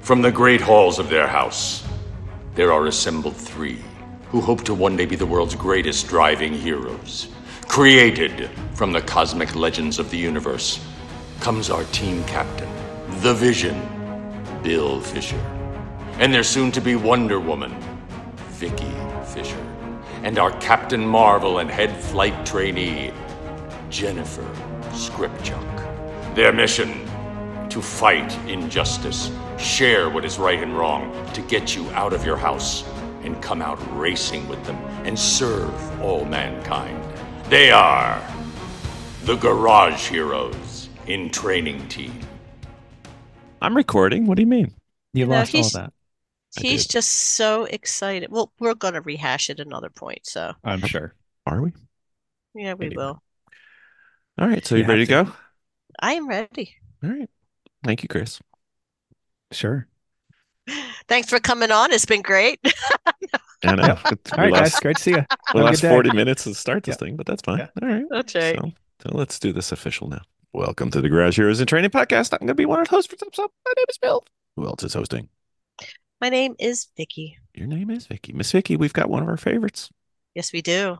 From the great halls of their house, there are assembled three who hope to one day be the world's greatest driving heroes. Created from the cosmic legends of the universe comes our team captain, the Vision, Bill Fisher, and their soon-to-be Wonder Woman, Vicky Fisher, and our Captain Marvel and head flight trainee, Jennifer Skripchuk. Their mission: to fight injustice, share what is right and wrong, to get you out of your house and come out racing with them and serve all mankind. They are the Garage Heroes in training team. I'm recording. What do you mean? You lost all he's that. he's just so excited. Well, we're going to rehash it another point, so I'm sure. Are we? yeah, we Anyway. will. All right. So you ready to go? I am ready. All right. Thank you, Chris. Sure. Thanks for coming on. It's been great. I know. All right, guys. Great to see you. The last good day. 40 minutes to start this Yeah. thing, but that's fine. Yeah. All right. That's right. So let's do this official now. Welcome to the Garage Heroes in Training Podcast. I'm going to be one of the hosts for this episode. My name is Bill. Who else is hosting? My name is Vicky. Your name is Vicky. Miss Vicky, we've got one of our favorites. Yes, we do.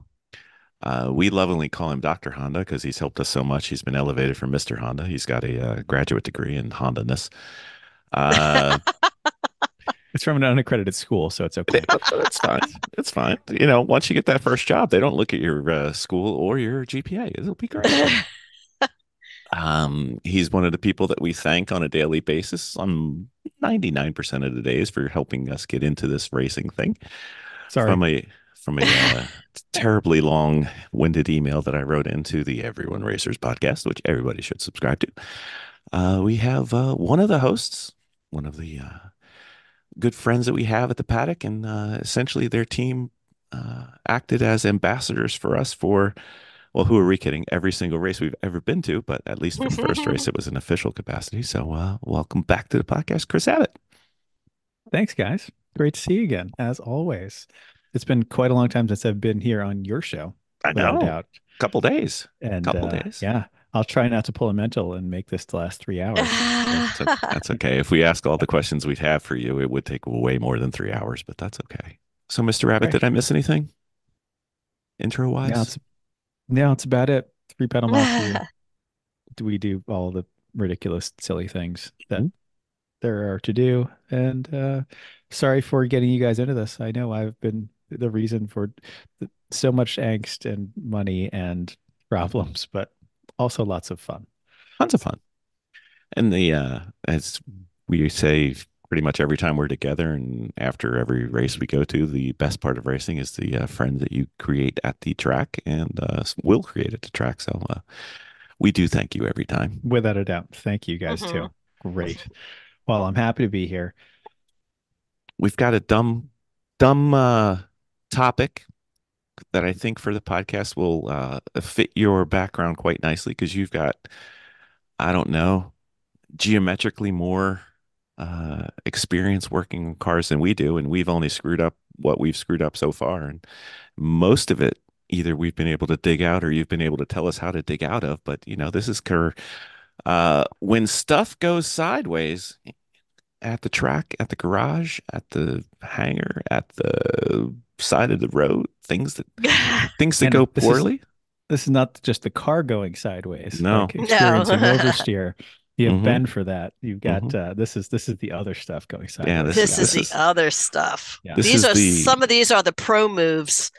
We lovingly call him Dr. Honda because he's helped us so much. He's been elevated from Mr. Honda. He's got a graduate degree in Honda-ness. It's from an unaccredited school, so it's okay. It's fine. It's fine. You know, once you get that first job, they don't look at your school or your GPA. It'll be great. He's one of the people that we thank on a daily basis on 99% of the days for helping us get into this racing thing. Sorry. From a terribly long-winded email that I wrote into the Everyone Racers podcast, which everybody should subscribe to. We have one of the hosts, one of the good friends that we have at the paddock, and essentially their team acted as ambassadors for us for, well, who are we kidding? Every single race we've ever been to, but at least for the first race, it was an official capacity. So welcome back to the podcast, Chriss Abbott. Thanks, guys. Great to see you again, as always. It's been quite a long time since I've been here on your show. I know. Without a doubt. Couple days. And couple days. Yeah. I'll try not to pull a mental and make this the last 3 hours. That's okay. If we ask all the questions we'd have for you, it would take way more than 3 hours, but that's okay. So, Mr. Abbott, did I miss anything? Intro-wise? No, it's about it. Three Pedal Mafia. We do all the ridiculous, silly things that there are to do. And sorry for getting you guys into this. I know I've been the reason for so much angst and money and problems, but also lots of fun. Tons of fun. And as we say pretty much every time we're together and after every race we go to, the best part of racing is the friends that you create at the track and will create at the track. So we do thank you every time. Without a doubt. Thank you guys too. Great. Well, I'm happy to be here. We've got a dumb topic that I think for the podcast will fit your background quite nicely because you've got, I don't know, geometrically more experience working on cars than we do, and we've only screwed up what we've screwed up so far, and most of it either we've been able to dig out or you've been able to tell us how to dig out of. But you know, this is when stuff goes sideways at the track, at the garage, at the hangar, at the side of the road, things that go poorly. This is not just the car going sideways. No. Like experiencing oversteer. You have Mhm. Ben for that. You've got this is the other stuff going sideways. Yeah, This is the other stuff. Yeah. Some of these are the pro moves.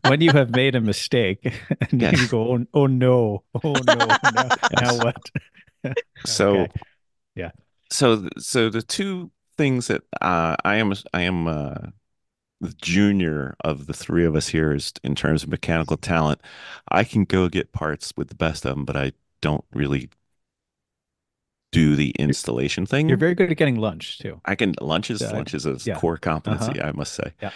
When you have made a mistake and Yes. you go, oh no, now what? So Okay. Yeah. So the two things that I am the junior of the three of us here is in terms of mechanical talent. I can go get parts with the best of them, but I don't really do the installation thing. You're very good at getting lunch too. I can lunch is a core competency, I must say. Yeah.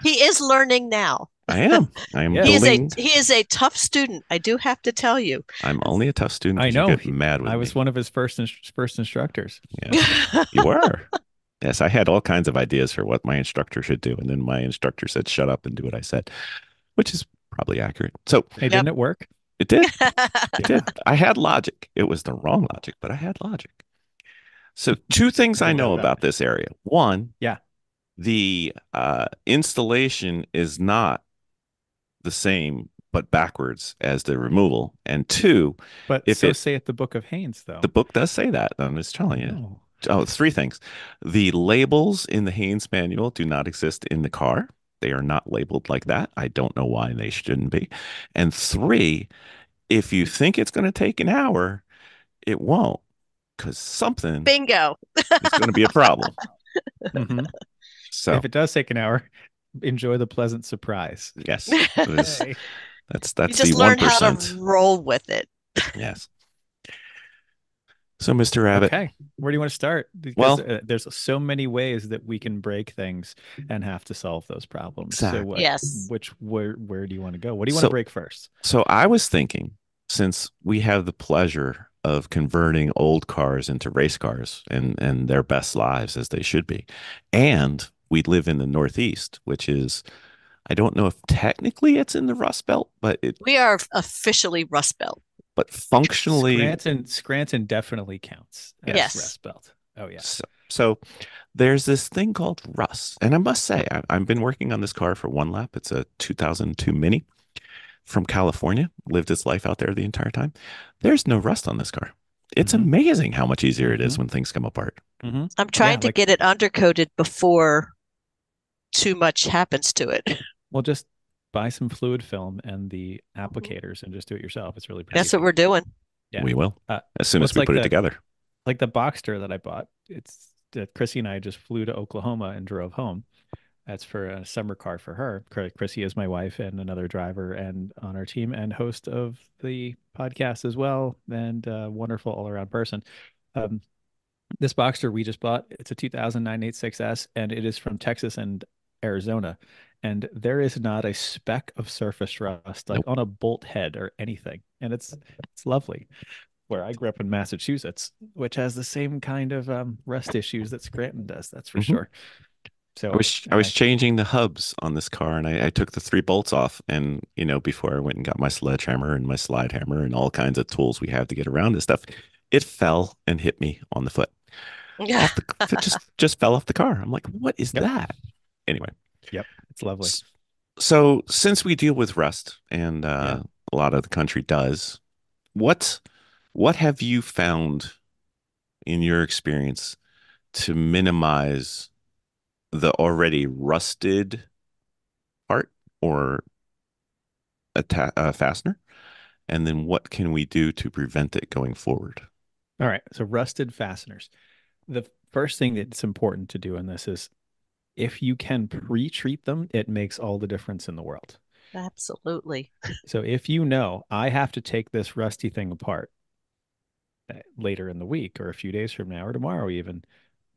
He is learning now. I am Yeah. building. He is a tough student. I do have to tell you. I'm only a tough student. I 'cause you know. get mad with I me. was one of his first instructors. Yeah, you were. Yes, I had all kinds of ideas for what my instructor should do, and then my instructor said, "Shut up and do what I said," which is probably accurate. So Hey, didn't it work? it did. It did. I had logic. It was the wrong logic, but I had logic. So two things I I didn't know know that. about this area. One, Yeah, the installation is not the same but backwards as the removal. And two, but if so it saith the Book of Haynes, the though. book does say that. I'm just telling you. Oh, Oh, three things. The labels in the Haynes manual do not exist in the car. They are not labeled like that. I don't know why they shouldn't be. And three, if you think it's going to take an hour, it won't, because something Bingo. is going to be a problem. hmm. If So, it does take an hour, enjoy the pleasant surprise. yes, it is, Hey. You that's the just learn how to 1%. roll with it. Yes. So, Mr. Rabbit, Okay, where do you want to start? Because well, there's so many ways that we can break things and have to solve those problems. So exactly. Yes. where do you want to go? What do you want to So, break first? so I was thinking, since we have the pleasure of converting old cars into race cars and their best lives as they should be, and we live in the Northeast, which is, I don't know if technically it's in the Rust Belt, We are officially Rust Belt. but functionally, Scranton definitely counts as yes. Yes. Rust Belt. Oh yeah. So there's this thing called rust, and I must say, I've been working on this car for one lap. It's a 2002 Mini from California. Lived its life out there the entire time. There's no rust on this car. It's hmm amazing how much easier it is hmm when things come apart. hmm. I'm Yeah, trying to like, get it undercoated before too much happens to it. well, just buy some fluid film and the applicators and just do it yourself. It's really pretty That's what easy. we're doing. Yeah. We will, as soon Well, as it's we put it together. like the Boxster that I bought. It's Chrissy and I just flew to Oklahoma and drove home. That's for a summer car for her. Chrissy is my wife and another driver and on our team and host of the podcast as well, and wonderful all around person. Um, this Boxster we just bought, it's a 2009 86S, and it is from Texas and Arizona. And there is not a speck of surface rust, like Nope. on a bolt head or anything. And it's lovely. Where I grew up in Massachusetts, which has the same kind of rust issues that Scranton does, that's for Mhm. sure. I So, was I was changing the hubs on this car, and I took the three bolts off, and before I went and got my sledgehammer and my slide hammer and all kinds of tools we have to get around this stuff, it fell and hit me on the foot. Yeah. Off the It just fell off the car. I'm like, what is yep, that? Anyway, yep, it's lovely. so since we deal with rust, and Yeah. a lot of the country does, what what have you found in your experience to minimize the already rusted part or a fastener? And then what can we do to prevent it going forward? All right. So, rusted fasteners. The first thing that's important to do in this is if you can pre-treat them, it makes all the difference in the world. Absolutely. So, if you know I have to take this rusty thing apart later in the week or a few days from now or tomorrow, even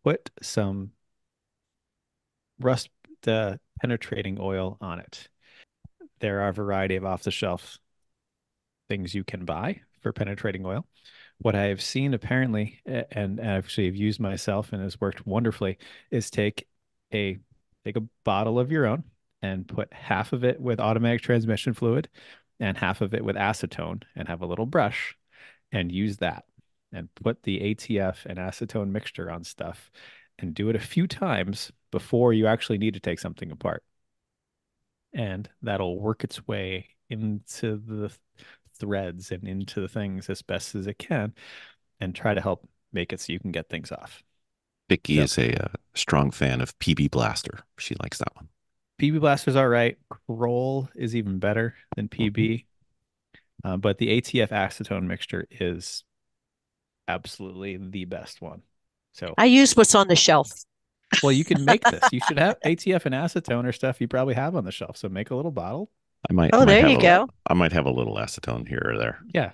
put some rust penetrating oil on it. There are a variety of off-the-shelf things you can buy for penetrating oil. What I have seen apparently, and actually have used myself and has worked wonderfully, is a take a bottle of your own and put half of it with automatic transmission fluid and half of it with acetone and have a little brush and use that and put the ATF and acetone mixture on stuff and do it a few times before you actually need to take something apart. And that'll work its way into the threads and into the things as best as it can and try to help make it so you can get things off. Vicky So is a strong fan of PB Blaster. She likes that one. PB Blaster's all right. Kroll is even better than PB. But the ATF acetone mixture is absolutely the best one. So, I use what's on the shelf. well, you can make this. You should have ATF and acetone or stuff you probably have on the shelf. So make a little bottle. Oh, there you go. I might have a little acetone here or there. Yeah.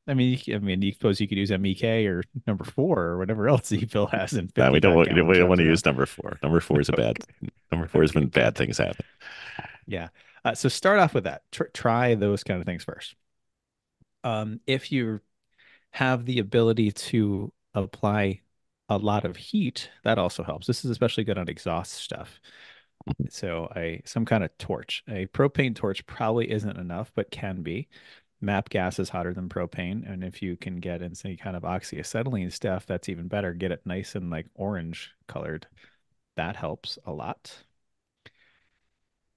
You suppose you could use MEK or number 4 or whatever else E-Fill has in No, 55 we gallon don't want jugs to around. use number four. Number four is a bad. Number four is when bad things happen. Yeah. So start off with that. Try those kind of things first. If you have the ability to apply a lot of heat, that also helps. This is especially good on exhaust stuff. So some kind of torch, a propane torch probably isn't enough, but can be. MAP gas is hotter than propane, and if you can get in any kind of oxyacetylene stuff, that's even better. Get it nice and like orange colored. That helps a lot.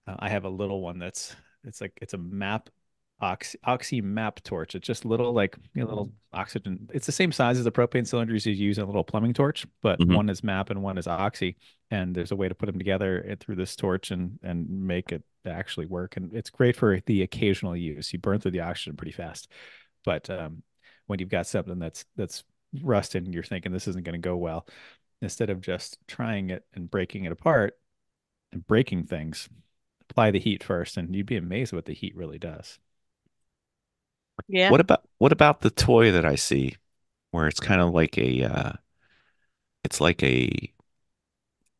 I have a little one that's it's a map oxy map torch. It's just little like little oxygen. It's the same size as the propane cylinders you use in a little plumbing torch, but Hmm. one is map and one is oxy. And there's a way to put them together through this torch and make it actually work. And it's great for the occasional use. You burn through the oxygen pretty fast, but when you've got something that's rusted and you're thinking this isn't going to go well, instead of just trying it and breaking it apart and breaking things, apply the heat first, and you'd be amazed what the heat really does. Yeah. What about the toy that I see where it's kind of like it's like a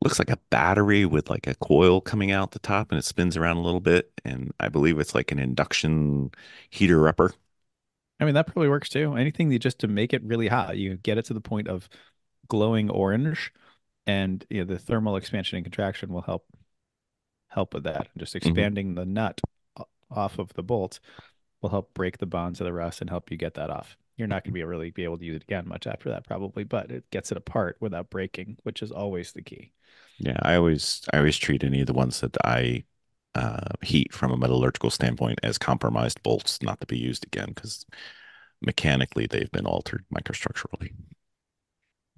looks like a battery with like a coil coming out the top and it spins around a little bit and I believe it's like an induction heater upper. I mean, that probably works too. Anything that just to make it really hot, you get it to the point of glowing orange, and the thermal expansion and contraction will help with that. And just Hmm. expanding the nut off of the bolt will help break the bonds of the rust and help you get that off. You're not going to really be able to use it again much after that, probably, but it gets it apart without breaking, which is always the key. Yeah, I always treat any of the ones that I heat from a metallurgical standpoint as compromised bolts, not to be used again because mechanically they've been altered microstructurally.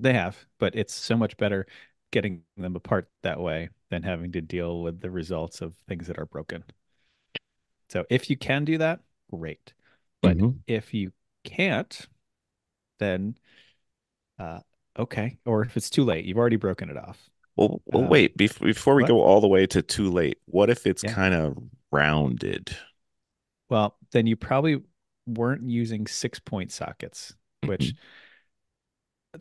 They have, but it's so much better getting them apart that way than having to deal with the results of things that are broken. So if you can do that, great. But Hmm. if you can't, then uh, okay. Or if it's too late, you've already broken it off. Well, wait, before we What? go all the way to too late, what if it's Yeah. kind of rounded? Well, then you probably weren't using 6-point sockets, Hmm. which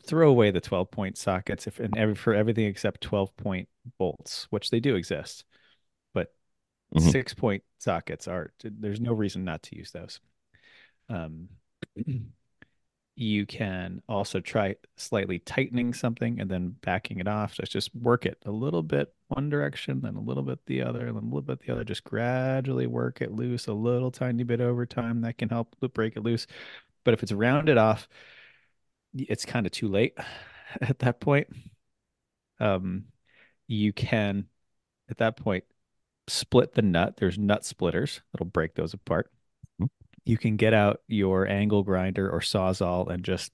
throw away the 12-point sockets if and for everything except 12-point bolts, which they do exist. But Hmm. 6-point sockets are there's no reason not to use those. Um, you can also try slightly tightening something and then backing it off. So just work it a little bit one direction, then a little bit the other, and then a little bit the other. Just gradually work it loose a little tiny bit over time. That can help break it loose. But if it's rounded off, it's kind of too late at that point. Um, you can, at that point, split the nut. There's nut splitters that'll break those apart. You can get out your angle grinder or sawzall and just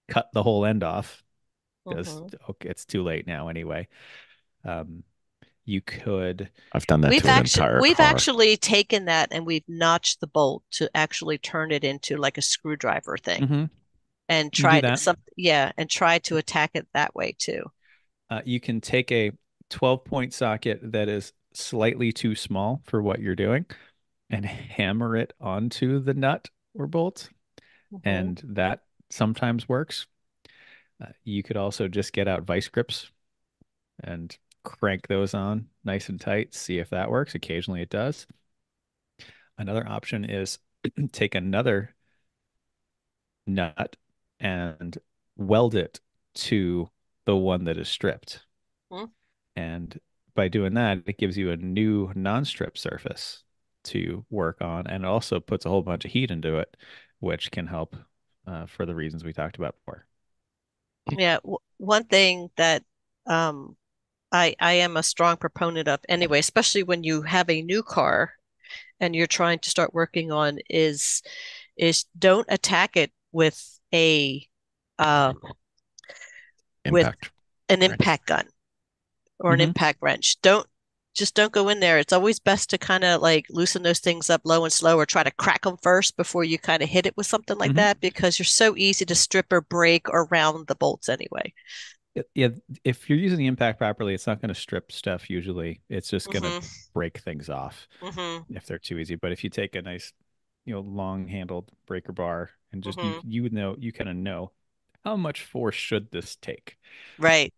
cut the whole end off because Hmm. okay, it's too late now anyway. Um, you could, I've done that We've to an actually entire we've car. actually taken that and we've notched the bolt to actually turn it into like a screwdriver thing mhm, and you can do tried that. some yeah, and tried to attack it that way too. You can take a 12-point socket that is slightly too small for what you're doing and hammer it onto the nut or bolt, Hmm. and that sometimes works. You could also just get out vice grips and crank those on nice and tight, see if that works. Occasionally it does. Another option is take another nut and weld it to the one that is stripped. And by doing that, it gives you a new non-strip surface to work on, and it also puts a whole bunch of heat into it, which can help for the reasons we talked about before. Yeah, one thing that um I am a strong proponent of anyway, especially when you have a new car and you're trying to start working on is don't attack it um with Impact an wrench. impact gun or an Hmm. impact wrench. Don't go in there. It's always best to kind of like loosen those things up low and slow or try to crack them first before you kind of hit it with something like Hmm. that because you're so easy to strip or break or round the bolts anyway. Yeah, if you're using the impact properly, it's not going to strip stuff usually. It's just going to Hmm. break things off Hmm. if they're too easy. But if you take a nice, long-handled breaker bar and just Hmm. you kind of know how much force should this take. Right.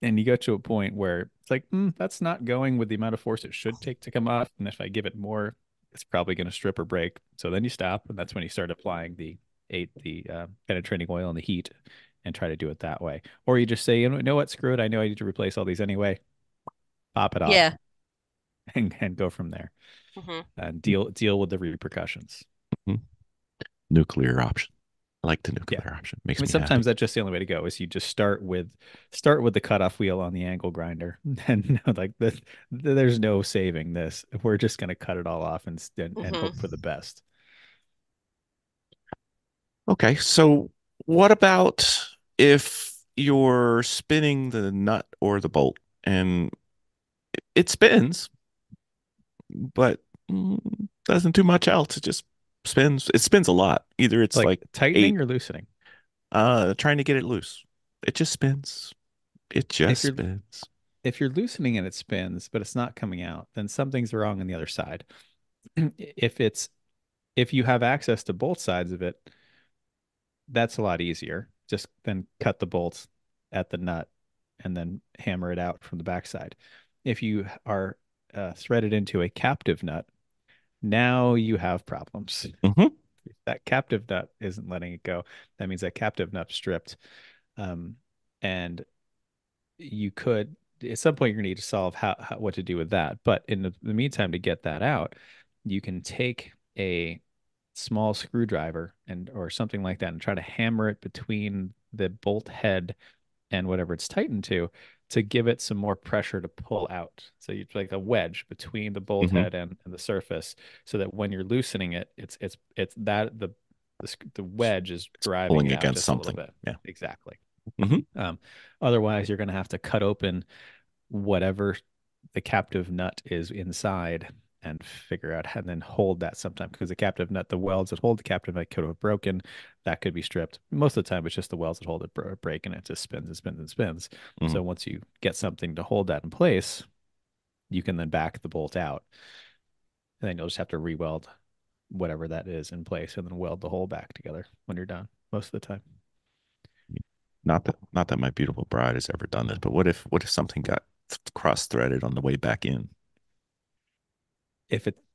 And you go to a point where it's like, that's not going with the amount of force it should take to come off. And if I give it more, it's probably going to strip or break. So then you stop, and that's when you start applying the penetrating oil and the heat, and try to do it that way. Or you just say, know what, screw it. I know I need to replace all these anyway. Pop it off Yeah. and go from there Hmm. and deal with the repercussions. Nuclear option. I like the nuclear option. Makes I mean, me sometimes happy. that's just the only way to go is you just start with the cutoff wheel on the angle grinder. And like there's no saving this. We're just going to cut it all off and hope for the best. Okay, so what about if you're spinning the nut or the bolt and it spins, but doesn't do much else. It just spins. It spins a lot. Either it's Like like tightening eight, or loosening. trying to get it loose. It just spins. It If just you're spins. if you're loosening and it spins, but it's not coming out, then something's wrong on the other side. If you have access to both sides of it, that's a lot easier. Just then cut the bolts at the nut and then hammer it out from the backside. If you are threaded into a captive nut, now you have problems. Hmm. If that captive nut isn't letting it go, that means that captive nut stripped. Um, and you could, at some point, you're going to need to solve what to do with that. But in the meantime, to get that out, you can take a small screwdriver or something like that and try to hammer it between the bolt head and whatever it's tightened to give it some more pressure to pull out. So you like a wedge between the bolt Hmm. head and the surface, so that when you're loosening it, it's that the wedge is driving Pulling it out against just a little something. bit. Yeah. Exactly. Hmm. Um, Otherwise, you're going to have to cut open whatever the captive nut is inside and figure out and then hold that sometime, because the captive nut, the welds that hold the captive nut could have broken. That could be stripped. Most of the time, it's just the welds that hold it break, and it just spins and spins and spins. Hmm. So once you get something to hold that in place, you can then back the bolt out, and then you'll just have to re-weld whatever that is in place and then weld the whole back together when you're done most of the time. Not that my beautiful bride has ever done this, but what if something got cross-threaded on the way back in?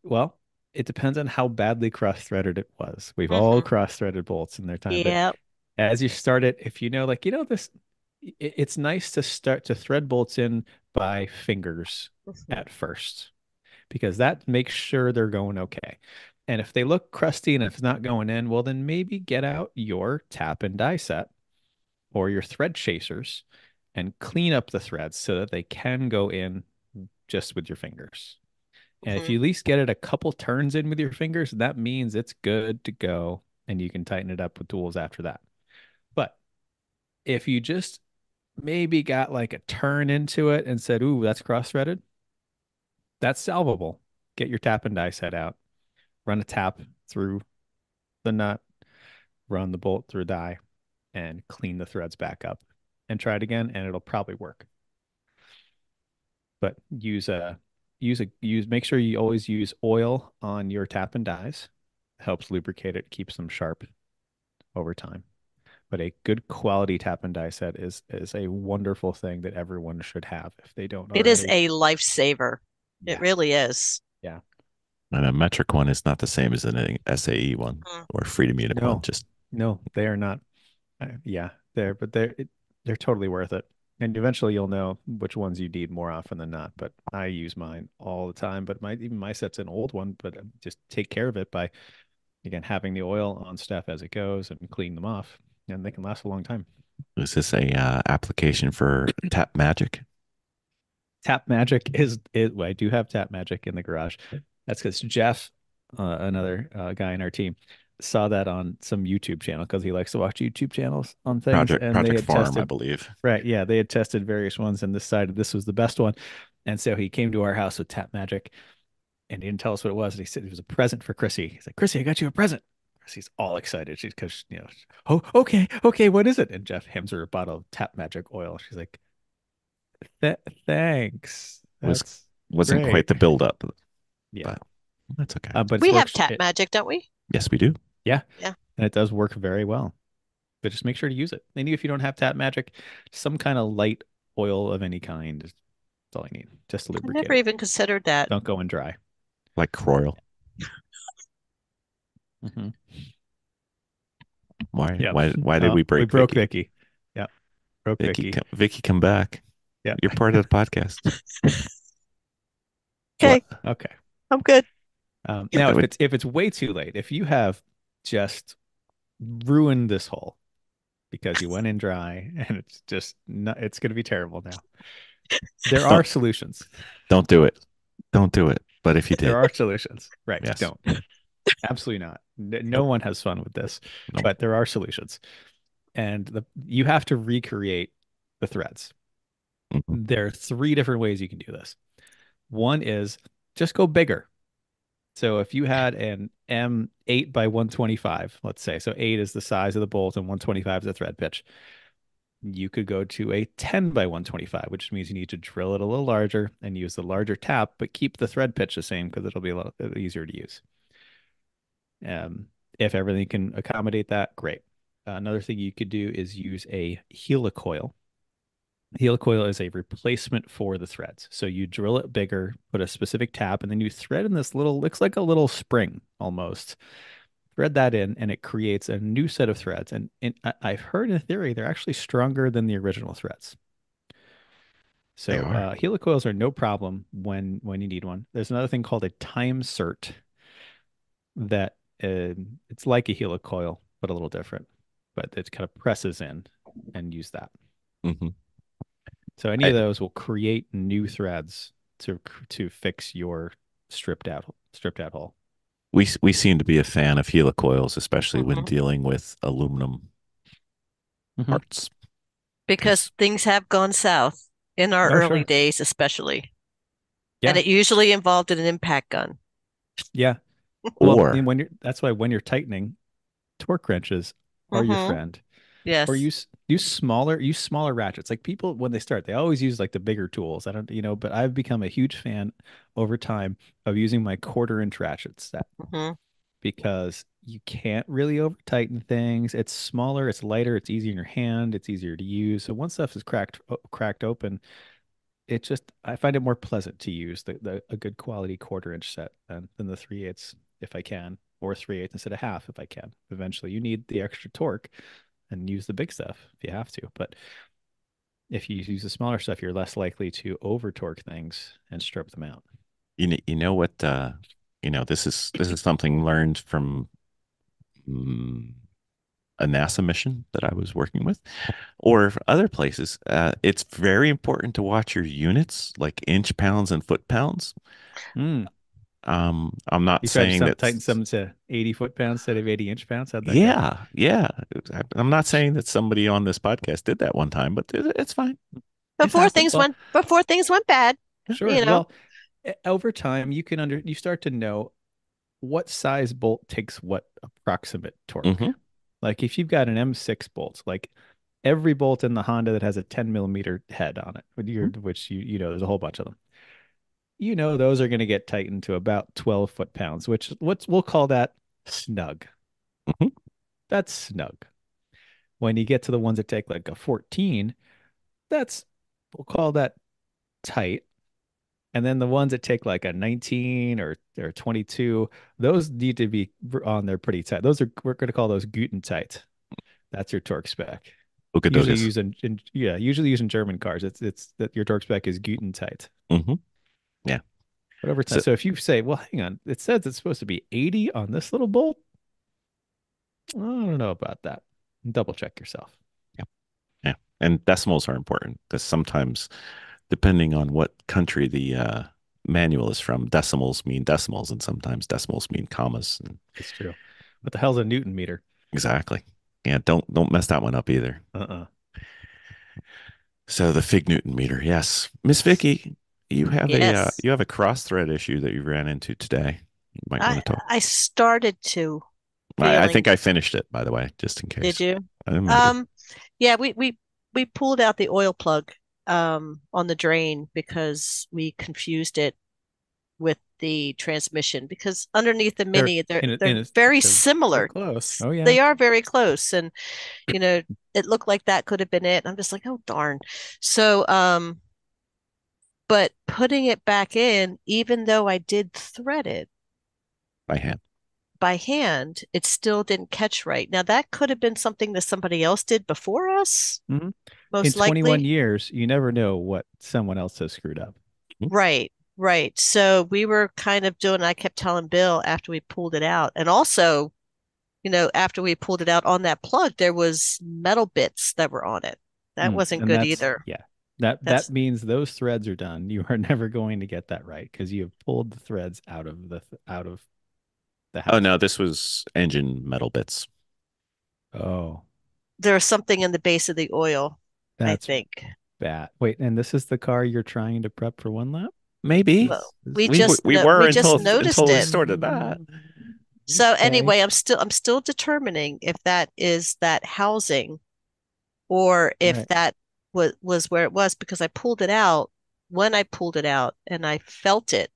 Well, it depends on how badly cross-threaded it was. We've all Hmm. cross-threaded bolts in their time, but Yeah. as you start it, if you know, like, this, it's nice to start to thread bolts in by fingers Hmm. at first, because that makes sure they're going okay. And if they look crusty and if it's not going in, well, then maybe get out your tap and die set or your thread chasers and clean up the threads so that they can go in just with your fingers. And if Hmm. you at least get it a couple turns in with your fingers, that means it's good to go and you can tighten it up with tools after that. But if you just maybe got like a turn into it and said, "Ooh, that's cross-threaded," that's salvable. Get your tap and die set out, run a tap through the nut, run the bolt through a die, and clean the threads back up and try it again, and it'll probably work. But make sure you always use oil on your tap and dies. Helps lubricate it, keeps them sharp over time. But a good quality tap and die set is a wonderful thing that everyone should have if they don't It is already. a lifesaver. It Yeah. really is. Yeah. And a metric one is not the same as an SAE one Mm. or a freedom unit one. No, Just no, they are not. Yeah, they're totally worth it. And eventually you'll know which ones you need more often than not. But I use mine all the time. But my set's an old one, but just take care of it by, again, having the oil on stuff as it goes and clean them off, and they can last a long time. is this a application for Tap Magic? Tap Magic is it. Well, I do have Tap Magic in the garage. That's because Jeff, another guy in our team, saw that on some YouTube channel because he likes to watch YouTube channels on things, and they Project had Farm, I tested. believe. Right, yeah, they had tested various ones and decided this was the best one, and so he came to our house with Tap Magic, and he didn't tell us what it was, and he said it was a present for Chrissy. He's like, "Chrissy, I got you a present." Chrissy's all excited. She's because oh, okay, okay, what is it? And Jeff hands her a bottle of Tap Magic oil. She's like, Th thanks. Was That's wasn't great. quite the build up, Yeah. but that's okay. But it's We have works. tap magic, don't we? Yes, we do. Yeah. Yeah. And it does work very well. But just make sure to use it. And even if you don't have tap magic, some kind of light oil of any kind is all you need just to I lubricate never it. even considered that. Don't go in dry. Like Croyle. Hmm. Why Yeah. why did Oh, we we break broke Vicky? Vicky. Yeah. Broke Vicky. Vicky, come back. Yeah. You're part of the podcast. Okay, Okay. I'm good. Yeah, Now, that would if it's way too late, if you have just ruined this hole because you went in dry and it's just not, it's going to be terrible now. There are Don't solutions. don't do it. Don't do it. But if you There did, are solutions. Right. yes. Don't. Absolutely not. No Nope. one has fun with this, Nope. but there are solutions. And you have to recreate the threads. Mhm. There are three different ways you can do this. One is just go bigger. So if you had an M8 by 125, let's say, so 8 is the size of the bolt and 125 is the thread pitch, you could go to a 10 by 125, which means you need to drill it a little larger and use the larger tap, but keep the thread pitch the same because it'll be a little easier to use. If everything can accommodate that, great. Another thing you could do is use a helicoil. Helicoil is a replacement for the threads. So you drill it bigger, put a specific tap, and then you thread in this little, looks like a little spring almost. Thread that in, and it creates a new set of threads. And I've heard in theory they're actually stronger than the original threads. They So are. helicoils are no problem when you need one. There's another thing called a time cert that it's like a helicoil, but a little different. But it kind of presses in and use that. Hmm. So any of those will create new threads to fix your stripped out hole. We seem to be a fan of helicoils, especially when Mhm. dealing with aluminum Mhm. parts. Because things have gone south in our Oh, early sure. days, especially. And Yeah. it usually involved an impact gun. Yeah. Well, Or that's why when you're tightening, torque wrenches are your Hmm. friend. Or Yes. use smaller ratchets. Like people when they start, they always use like the bigger tools. I don't, but I've become a huge fan over time of using my 1/4 inch ratchets Hmm. because you can't really over tighten things. It's smaller, it's lighter, it's easier in your hand, it's easier to use. So once stuff is cracked open, it just I find it more pleasant to use the a good quality 1/4 inch set than the 3/8 if I can, or 3/8 instead of half if I can. Eventually, you need the extra torque and use the big stuff if you have to. But if you use the smaller stuff, you're less likely to over torque things and strip them out. you know what this is something learned from a NASA mission that I was working with, or other places. It's very important to watch your units, like inch pounds and foot pounds. Mm. I'm not You tried to saying that. tighten some to 80 foot-pounds instead of 80 inch pounds. How'd that go? Yeah, yeah. I'm not saying that somebody on this podcast did that one time, but it's fine. It happens. Before things went bad, Sure. you know. Well, over time, you start to know what size bolt takes what approximate torque. Hmm. Like if you've got an M6 bolt, like every bolt in the Honda that has a 10 millimeter head on it, which there's a whole bunch of them. Those are going to get tightened to about 12 foot-pounds, which we'll call that snug. Hmm. That's snug. When you get to the ones that take like a 14, we'll call that tight. And then the ones that take like a 19 or 22, those need to be on there pretty tight. We're going to call those Guten tight. That's your torque spec. Usually Okie used usually used in German cars. It's that your torque spec is Guten tight. Hmm. Yeah. But over time, So so if you say, well, hang on, it says it's supposed to be 80 on this little bolt. I don't know about that. Double check yourself. yeah, yeah. And decimals are important because sometimes, depending on what country the manual is from, decimals mean decimals, and sometimes decimals mean commas. It's true. What the hell's a Newton meter? Exactly. Yeah. Don't mess that one up either. Uh-uh. So the Fig Newton meter, yes. Miss Vicky, Yes. you have a cross thread issue that you ran into today. You might want I to talk. I started to I failing. think I finished it, by the way, just in Did case. you? Maybe. Yeah, we pulled out the oil plug on the drain because we confused it with the transmission because underneath the They're Mini in they're a, very they're similar. close. Oh yeah. They are very close, and you know it looked like that could have been it. I'm just like, oh darn. So but putting it back in, even though I did thread it By hand. by hand, it still didn't catch right. Now that could have been something that somebody else did before us, Mhm. In most 21 likely. years, you never know what someone else has screwed up. Mhm. Right, right. So we were kind of doing, I kept telling Bill after we pulled it out, and also, after we pulled it out on that plug, there was metal bits that were on it. That wasn't And good that's, either. yeah, that That's means those threads are done. You are never going to get that right because you have pulled the threads out of the Oh housing. no, this was engine metal bits. Oh, There's something in the base of the oil, I that's think. bad. Wait, and this is the car you're trying to prep for one lap? Maybe Well, we were we just until noticed they it. started that. So Okay. anyway, I'm still determining if that is that housing or if Right. that was where it was because I pulled it out when I pulled it out and I felt it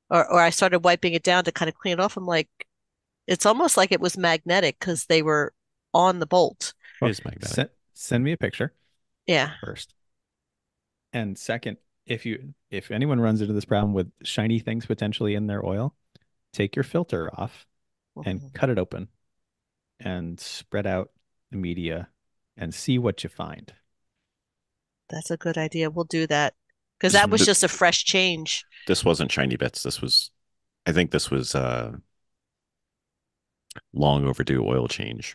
or I started wiping it down to kind of clean it off. I'm like, it's almost like it was magnetic because they were on the bolt. It Well, is magnetic. send me a picture Yeah. first. And second, if anyone runs into this problem with shiny things potentially in their oil, take your filter off and Mhm. cut it open and spread out the media and see what you find. That's a good idea. We'll do that because This, that was th- just a fresh change. this wasn't shiny bits. I think this was long overdue oil change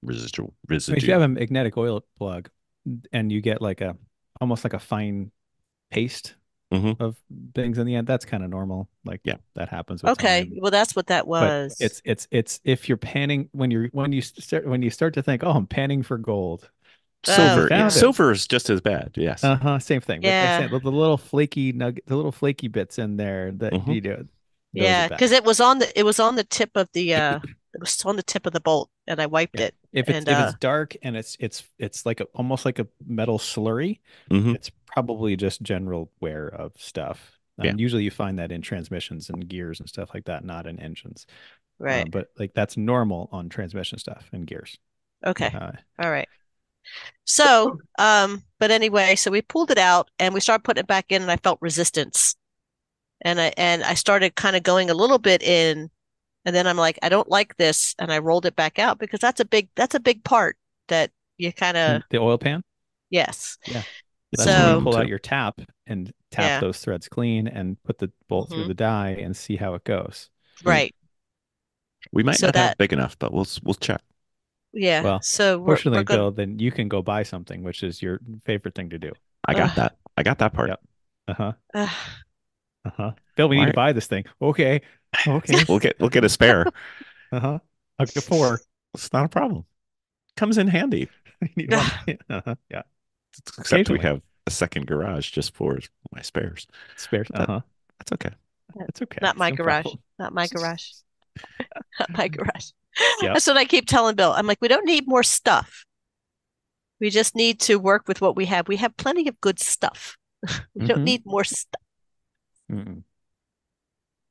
residual I mean, if you residue. have a magnetic oil plug and you get like almost like a fine paste Hmm. of things in the end, that's kind of normal. Like Yeah. that happens with Okay, time. well that's what that But was. it's if you're panning when you start to think, oh, I'm panning for gold, and you Silver, found it. silver is just as bad. Yes. Same thing. But I Yeah. said the little flaky nugget, the little flaky bits in there that Hmm. those are Yeah, because bad. it was on the tip of the bolt and I wiped Yeah. it If it's and if it's dark and it's like almost like a metal slurry, Hmm. it's probably just general wear of stuff. Yeah. Usually you find that in transmissions and gears and stuff like that, not in engines. right. But like that's normal on transmission stuff and gears. Okay. Uh, All right. So, but anyway, so we pulled it out and we started putting it back in and I felt resistance. And I started kind of going a little bit in and then I'm like, I don't like this and I rolled it back out because that's a big part that you kind of in the oil pan. yes. Yeah. That's Pull when it you So, in pull out too. your tap and tap yeah. those threads clean and put the bolt through Hmm. the die and see how it goes. Right. We might So not have that big enough, but we'll check. yeah. Well, So we're fortunately, gonna Bill, then you can go buy something, which is your favorite thing to do. I got uh, that. I got that part. Yep. Uh-huh. uh, Uh-huh. Bill, we All need to right. buy this thing. Okay. Okay. We'll get a spare. Uh-huh. I'll get four. It's not a problem. Comes in handy. You need one. Uh-huh. Yeah. Except we Occasionally. have a second garage just for my spares. Spares. But Uh-huh. that's okay. It's okay. not It's my no garage. problem. Not my garage. Not my garage. Yep. That's what I keep telling Bill. I'm like, we don't need more stuff. We just need to work with what we have. We have plenty of good stuff. We don't Mm-hmm. need more stuff. Mm-mm.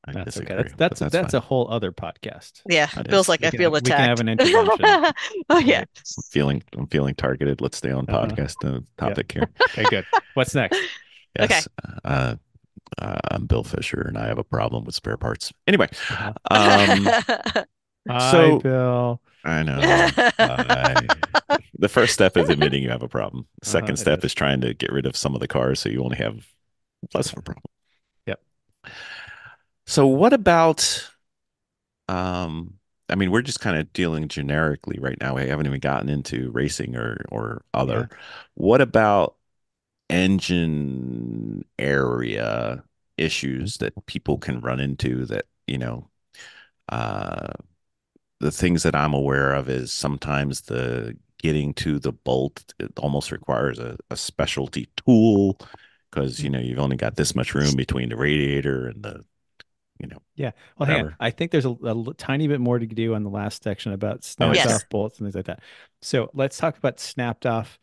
I That's okay. disagree, but that's That's fine. a whole other podcast. Yeah, That Bill's is. like, I feel We can have attacked. an intervention. Oh yeah. Right. I'm feeling targeted. Let's stay on Uh-huh. podcast Yeah. topic here. Okay, good. What's next? Okay. Yes. I'm Bill Fisher and I have a problem with spare parts. Anyway, Uh-huh. um, Hi, so Bill. I know. The first step is admitting you have a problem. The second It step is. is trying to get rid of some of the cars so you only have less of a problem. Yep. So what about I mean, we're just kind of dealing generically right now. We haven't even gotten into racing or Yeah. other. What about engine area issues that people can run into that, uh the things that I'm aware of is sometimes the getting to the bolt, it almost requires a specialty tool because, you've only got this much room between the radiator and the, Yeah. Well, hang on. whatever. I think there's a tiny bit more to do on the last section about Oh, snapped is Yes. there? off bolts and things like that. So let's talk about snapped off.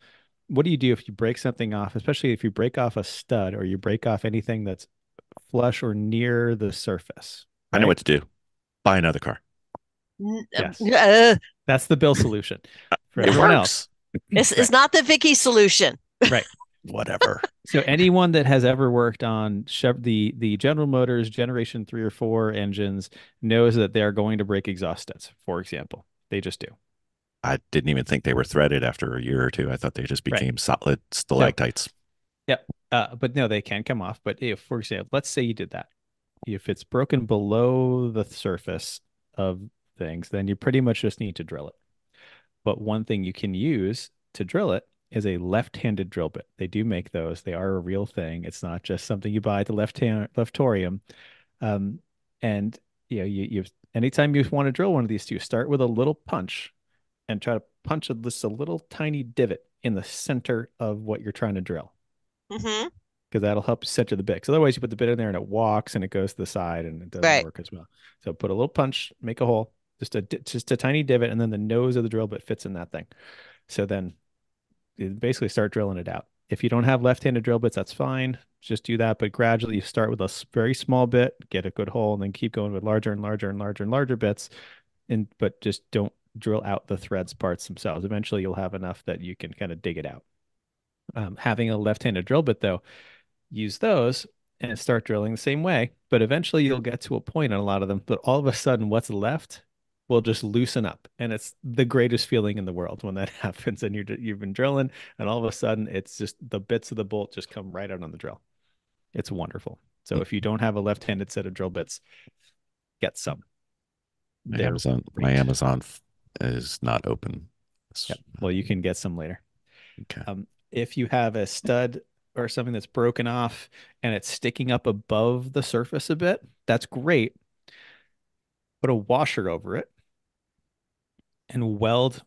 What do you do if you break something off, especially if you break off a stud or you break off anything that's flush or near the surface, I know right? what to do. Buy another car. Yes. Uh, That's the Bill solution. For It everyone else, works. it's Right. not the Vicky solution. right. Whatever. So anyone that has ever worked on the General Motors Generation 3 or 4 engines knows that they are going to break exhaust studs, for example. They just do. I didn't even think they were threaded after a year or two. I thought they just Right. became solid stalactites. Yep. But no, they can come off. But if, for example, let's say you did that. If it's broken below the surface of things, then you pretty much just need to drill it. But one thing you can use to drill it is a left-handed drill bit. They do make those. They are a real thing. It's not just something you buy at the leftorium. Um, and you anytime you want to drill one of these two, start with a little punch and try to punch just a little tiny divot in the center of what you're trying to drill. Hmm. Because that'll help center the bit. Because otherwise, you put the bit in there and it walks and it goes to the side and it doesn't Right. work as well. So put a little punch, make a hole, just a tiny divot, and then the nose of the drill bit fits in that thing. So then you basically start drilling it out. If you don't have left-handed drill bits, that's fine. Just do that, but gradually you start with a very small bit, get a good hole, and then keep going with larger and larger and larger and larger bits. But just don't drill out the threads parts themselves. Eventually, you'll have enough that you can kind of dig it out. Having a left-handed drill bit, though, use those and start drilling the same way. But eventually you'll get to a point on a lot of them, but all of a sudden what's left will just loosen up. And it's the greatest feeling in the world when that happens. And you've been drilling and all of a sudden it's just the bits of the bolt just come right out on the drill. It's wonderful. So if you don't have a left-handed set of drill bits, get some. My Amazon is not open. Yep. Well, you can get some later. Okay. If you have a stud or something that's broken off and it's sticking up above the surface a bit, that's great. Put a washer over it and weld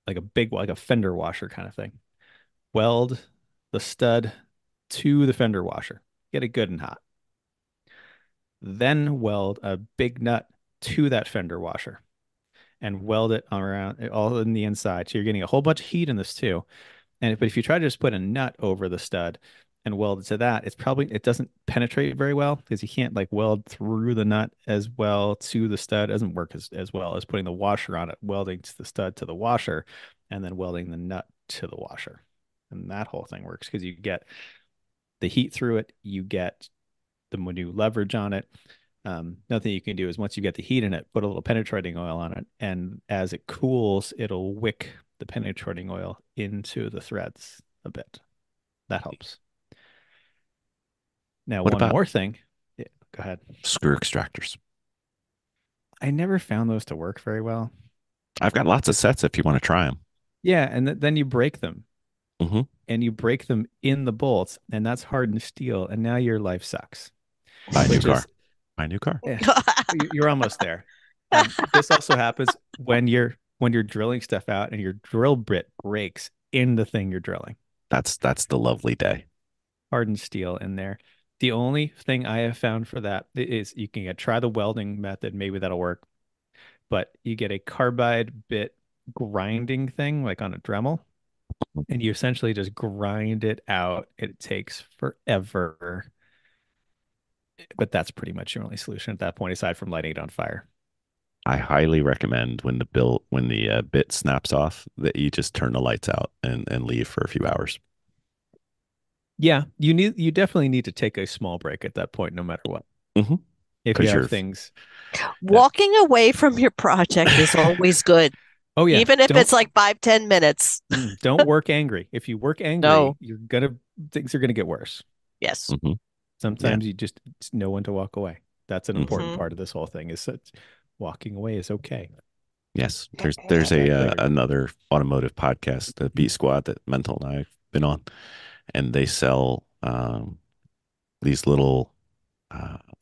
like a fender washer kind of thing. Weld the stud to the fender washer. Get it good and hot. Then weld a big nut to that fender washer and weld it around all in the inside. So you're getting a whole bunch of heat in this too. But if you try to just put a nut over the stud and weld it to that, it doesn't penetrate very well because you can't like weld through the nut as well to the stud. It doesn't work as well as putting the washer on it, welding to the stud to the washer, and then welding the nut to the washer. And that whole thing works because you get the heat through it, you get the new leverage on it. Nothing you can do is once you get the heat in it, put a little penetrating oil on it, and as it cools, it'll wick the penetrating oil into the threads a bit. That helps. Now, What one about more thing. Yeah, go ahead. screw extractors? I never found those to work very well. I've got lots of sets if you want to try them. Yeah, and then you break them, Mm-hmm. and you break them in the bolts, and that's hardened steel, and now your life sucks. Buy a new Which car. is, Buy a new car. yeah, you're almost there. This also happens when you're drilling stuff out and your drill bit breaks in the thing you're drilling. That's the lovely day. Hardened steel in there. The only thing I have found for that is you can try the welding method. Maybe that'll work. But you get a carbide bit grinding thing like on a Dremel, and you essentially just grind it out. It takes forever. But that's pretty much your only solution at that point, aside from lighting it on fire. I highly recommend when the bit snaps off that you just turn the lights out and leave for a few hours. Yeah, you definitely need to take a small break at that point, no matter what. Mm-hmm. If you have things. Walking away from your project is always good. Oh yeah. Even if it's like 5-10 minutes. Don't work angry. If you work angry, No. Things are gonna get worse. Yes. Mm-hmm. Sometimes you just know when to walk away. That's an important Mhm. part of this whole thing is that walking away is okay. Yes, there's another automotive podcast, the Beat Squad, that Mental and I've been on, and they sell these little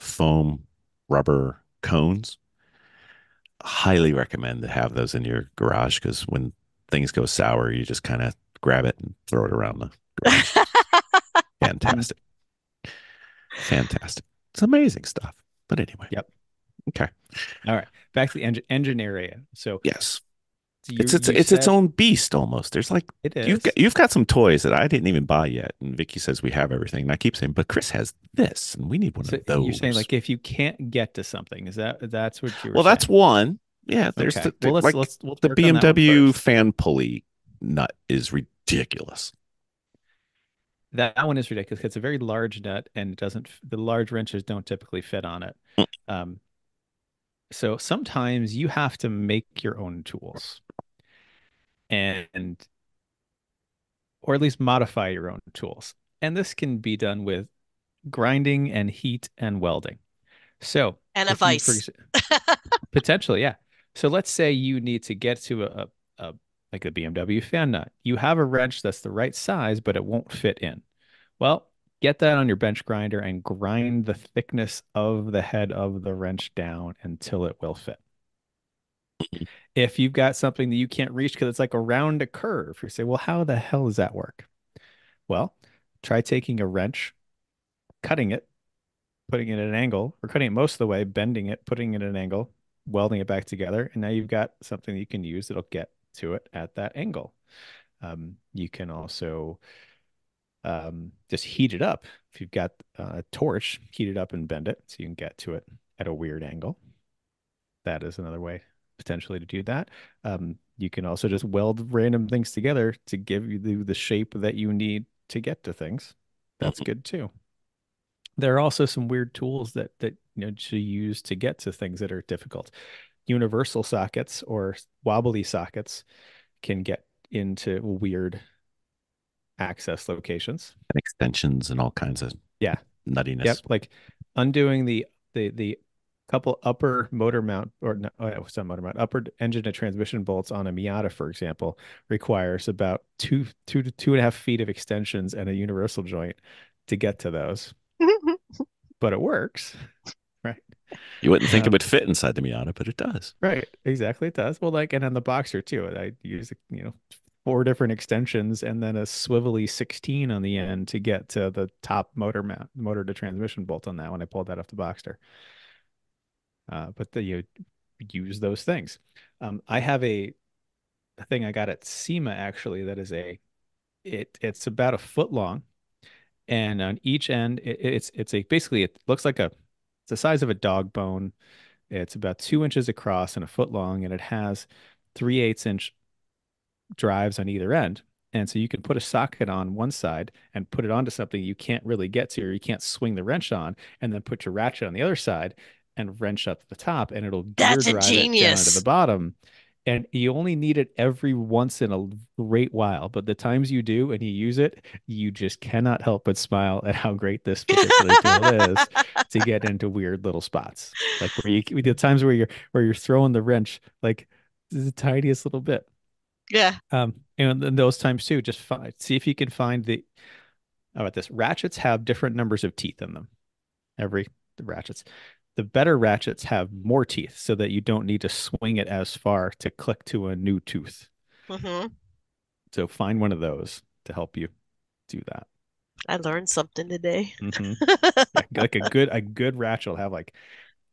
foam rubber cones. Highly recommend to have those in your garage because when things go sour, you just kind of grab it and throw it around the garage. Fantastic. Fantastic. It's amazing stuff. But anyway. Yep. Okay. All right. Back to the engine area. So yes. you It's said its own beast almost. There's like it is. You've got some toys that I didn't even buy yet, and Vicky says we have everything. And I keep saying, but Chris has this, and we need one of those. You're saying like if you can't get to something, that's what you were Well, saying? that's one. Yeah, there's Okay. the Well, like let's the work on that one BMW first. fan pulley nut is ridiculous. That one is ridiculous. It's a very large nut, and the large wrenches don't typically fit on it. So sometimes you have to make your own tools, or at least modify your own tools. And this can be done with grinding and heat and welding. So And a if you, vice. potentially, yeah. So let's say you need to get to a like a BMW fan nut. You have a wrench that's the right size, but it won't fit in. Well, get that on your bench grinder and grind the thickness of the head of the wrench down until it will fit. If you've got something that you can't reach because it's like around a curve, you say, well, how the hell does that work? Well, try taking a wrench, cutting it, putting it at an angle, or cutting it most of the way, bending it, putting it at an angle, welding it back together, and now you've got something that you can use that'll get to it at that angle. You can also just heat it up. If you've got a torch, heat it up and bend it so you can get to it at a weird angle. That is another way potentially to do that. You can also just weld random things together to give you the shape that you need to get to things. That's good too. There are also some weird tools that to use to get to things that are difficult. Universal sockets or wobbly sockets can get into weird access locations. And extensions and all kinds of Yeah. nuttiness. Yep. Like undoing the couple upper motor mount or no, it's not motor mount, upper engine and transmission bolts on a Miata, for example, requires about two to 2.5 feet of extensions and a universal joint to get to those. But it works, right? You wouldn't think it would fit inside the Miata, but it does. Right. Exactly. It does. Well, like, and on the Boxer too, I use, 4 different extensions and then a swivelly 16 on the end to get to the top motor to transmission bolt on that when I pulled that off the Boxster. But you use those things. I have a thing I got at SEMA actually that is it's about a foot long, and on each end it's a basically it looks like it's the size of a dog bone. It's about 2 inches across and a foot long, and it has 3/8 inch drives on either end. And so you can put a socket on one side and put it onto something you can't really get to or you can't swing the wrench on, and then put your ratchet on the other side and wrench up the top, and it'll gear That's drive it down into the ingenious. bottom. And you only need it every once in a great while, but the times you do and you use it, you just cannot help but smile at how great this particular tool is to get into weird little spots. Like the times where you're throwing the wrench like the tiniest little bit. Yeah. And in those times too, just see if you can find how about this? Ratchets have different numbers of teeth in them. The ratchets. The better ratchets have more teeth so that you don't need to swing it as far to click to a new tooth. Mm-hmm. So find one of those to help you do that. I learned something today. Like a good ratchet will have like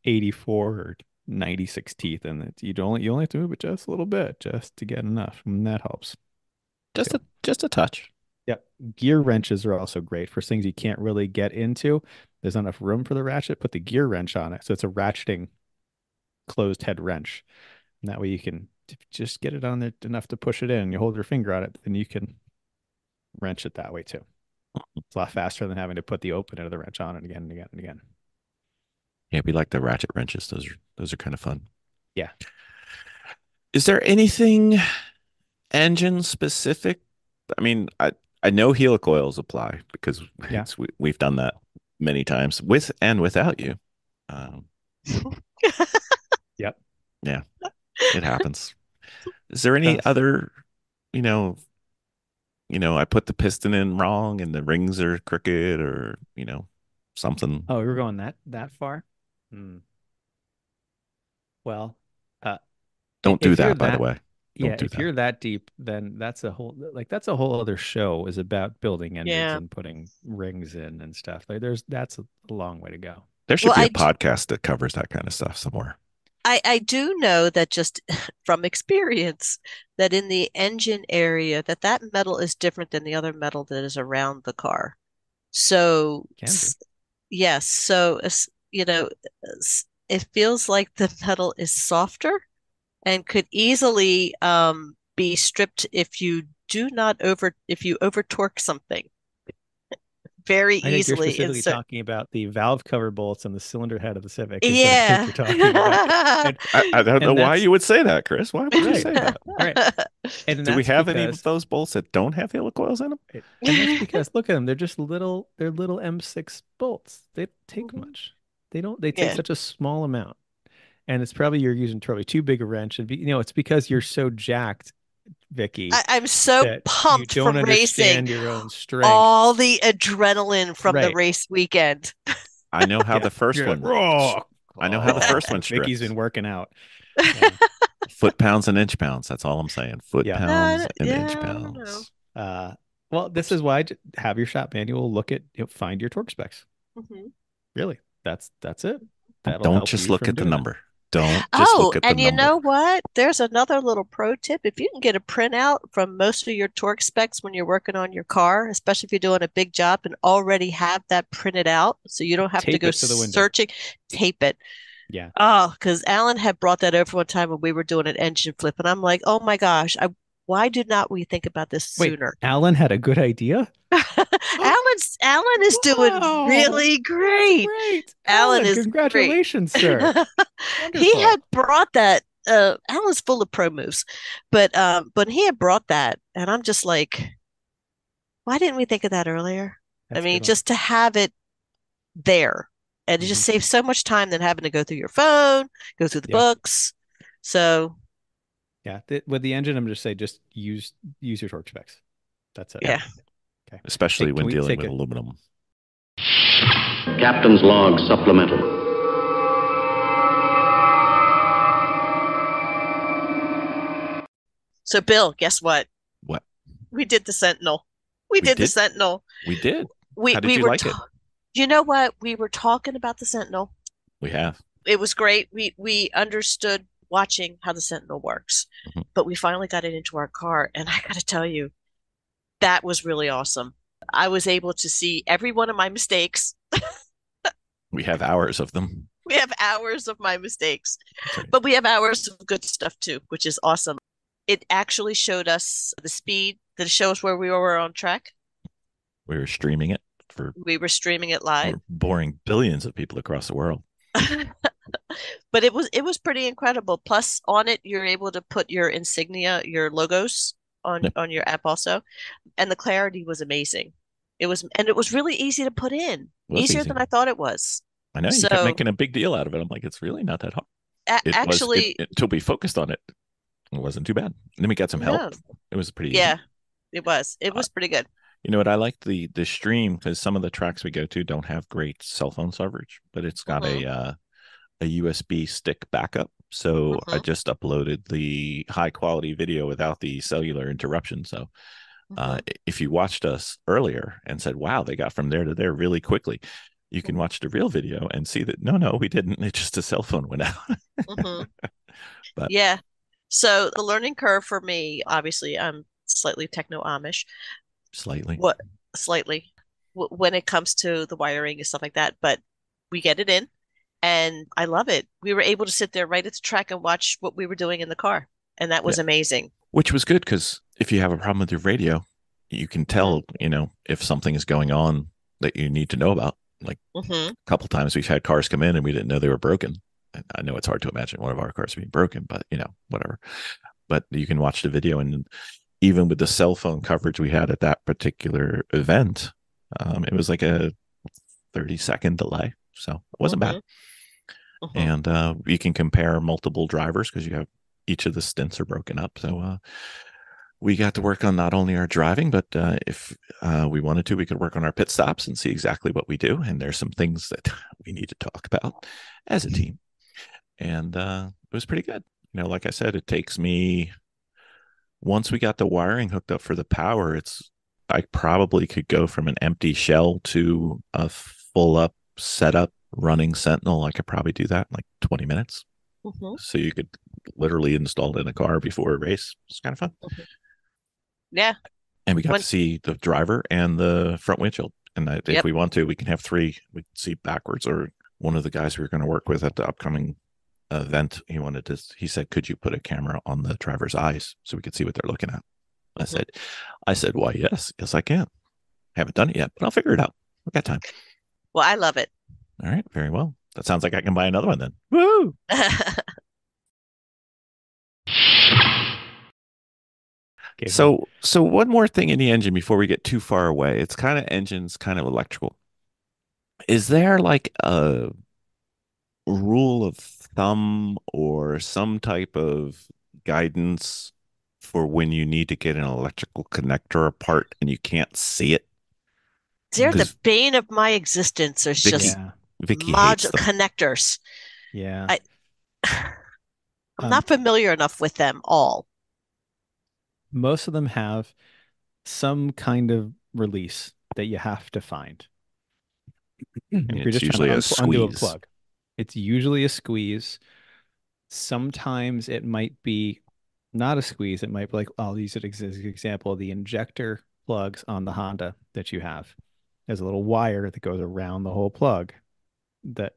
84 or 96 teeth, and you only have to move it just a little bit just to get enough, and that helps. Just a touch. Yep. Gear wrenches are also great for things you can't really get into. There's not enough room for the ratchet. Put the gear wrench on it. So it's a ratcheting closed head wrench. And that way you can just get it on there enough to push it in. You hold your finger on it, and you can wrench it that way too. It's a lot faster than having to put the open end of the wrench on it again and again and again. Yeah, we like the ratchet wrenches. Those are kind of fun. Yeah. Is there anything engine specific? I mean, I know helicoils apply because we've done that many times with and without you. Yep. Yeah, it happens. Is there any other, I put the piston in wrong and the rings are crooked or, something? Oh, we're going that far? Well, don't do that, by the way. Yeah, if you're that deep, then that's a whole other show is about building engines and putting rings in and stuff. That's a long way to go. There should be a podcast that covers that kind of stuff somewhere. I do know that just from experience that in the engine area that metal is different than the other metal that is around the car. So yes, so it feels like the metal is softer and could easily be stripped if you over torque something very I think easily. You're specifically talking about the valve cover bolts and the cylinder head of the Civic. Yeah. You're talking about. I don't know why you would say that, Chris. Why would you say that? Right. And do we have any of those bolts that don't have helicoils in them? And that's because look at them. They're just little M6 bolts. They take much. They take Yeah. such a small amount. And it's probably you're using probably too big a wrench. And it's because you're so jacked, Vicky, I'm so that you pumped for don't racing. understand your own strength. All the adrenaline from the Right. race weekend. I know how Yeah. the first You're like, one. "Raw." I know how the first one Vicky's strips. been working out. Yeah. Foot pounds and inch pounds. That's all I'm saying. Foot Yeah. pounds and inch Yeah, I don't know. pounds. Well, this is why have your shop manual, look at, find your torque specs. Mhm. Really. That's it. That'll Don't help just you look from at the doing it. number. Don't just Oh, look at the and you number. know what? There's another little pro tip. If you can get a printout from most of your torque specs when you're working on your car, especially if you're doing a big job and already have that printed out, so you don't have to Tape go it to the window. searching, tape it. Yeah. Oh, because Alan had brought that over one time when we were doing an engine flip, and I'm like, oh my gosh, why did not we think about this Wait, sooner? Alan had a good idea? Alan is doing Wow. really That's great. great. Alan Alan, is great. congratulations, sir. He Wonderful. had brought that. Alan's full of pro moves, but he had brought that, and I'm just like, why didn't we think of that earlier? I That's a mean, good one. just to have it there, and it just Mhm. saves so much time than having to go through your phone, go through the Yeah. books. So Yeah. With the engine, I'm just say just use your torque specs. That's it. yeah. Okay. Especially Hey, when can we dealing take with a aluminum. Captain's log supplemental. So Bill, guess what? What? We did the Sentinel. We We did the did? Sentinel. We did. We How did we you were like it? you know what? We were talking about the Sentinel. We have. It was great. We understood watching how the Sentinel works, Mhm. but we finally got it into our car, and I got to tell you, that was really awesome. I was able to see every one of my mistakes. We have hours of them. We have hours of my mistakes, That's right. but we have hours of good stuff too, which is awesome. It actually showed us the speed. Did it show us where we were on track? We were streaming it for We were streaming it live. we're boring billions of people across the world. But it was pretty incredible. Plus, on it, you're able to put your insignia, your logos Yep. on your app also, and the clarity was amazing. It was really easy to put in, It was easier easy. than I thought it was. I know you kept So making a big deal out of it. I'm like, it's really not that hard. It was actually, until we focused on it. It wasn't too bad. And then we got some help. no, It was pretty easy. yeah, it was. It Uh, was pretty good. You know what? I like the stream because some of the tracks we go to don't have great cell phone coverage, but it's got a USB stick backup. So I Hmm. just uploaded the high quality video without the cellular interruption. So Hmm. if you watched us earlier and said, wow, they got from there to there really quickly, you can watch the real video and see that no, we didn't. It's just a cell phone went out. Hmm. But Yeah. So the learning curve for me, obviously, I'm slightly techno Amish. slightly. What slightly when it comes to the wiring and stuff like that, but we get it in, and I love it. We were able to sit there right at the track and watch what we were doing in the car, and that Yeah. was amazing. Which was good because if you have a problem with your radio, you can tell, if something is going on that you need to know about. Like Hmm. a couple times we've had cars come in and we didn't know they were broken. And I know it's hard to imagine one of our cars being broken, but whatever. But you can watch the video, and even with the cell phone coverage we had at that particular event, it was like a 30-second delay. So it wasn't bad. Hmm. And you can compare multiple drivers because you have each of the stints are broken up. So we got to work on not only our driving, but if we wanted to, we could work on our pit stops and see exactly what we do. And there's some things that we need to talk about as a team. And it was pretty good. Like I said, it takes me, once we got the wiring hooked up for the power, I probably could go from an empty shell to a full up setup running Sentinel. I could probably do that in like 20 minutes. Hmm. So you could literally install it in a car before a race. It's kind of fun. Yeah. And we got When- to see the driver and the front windshield. And if Yep. we want to, we can have three. We can see backwards. Or one of the guys we were going to work with at the upcoming event, he said, could you put a camera on the driver's eyes so we could see what they're looking at? I said, why, yes, I can. Haven't done it yet, but I'll figure it out. I've got time. Well, I love it. All right, very well. That sounds like I can buy another one then. Woo! Okay, So one more thing in the engine before we get too far away. It's kind of electrical. Is there like rule of thumb or some type of guidance for when you need to get an electrical connector apart and you can't see it? They're the Because bane of my existence. There's Vicky just Yeah. Vicky hates module them. connectors. Yeah. I I'm Um, not familiar enough with them all. most of them have some kind of release that you have to find. And If you're it's just trying to usually a undo a squeeze. plug, it's usually a squeeze. Sometimes it might be not a squeeze. It might be like, I'll use it as an example, the injector plugs on the Honda that you have. There's a little wire that goes around the whole plug that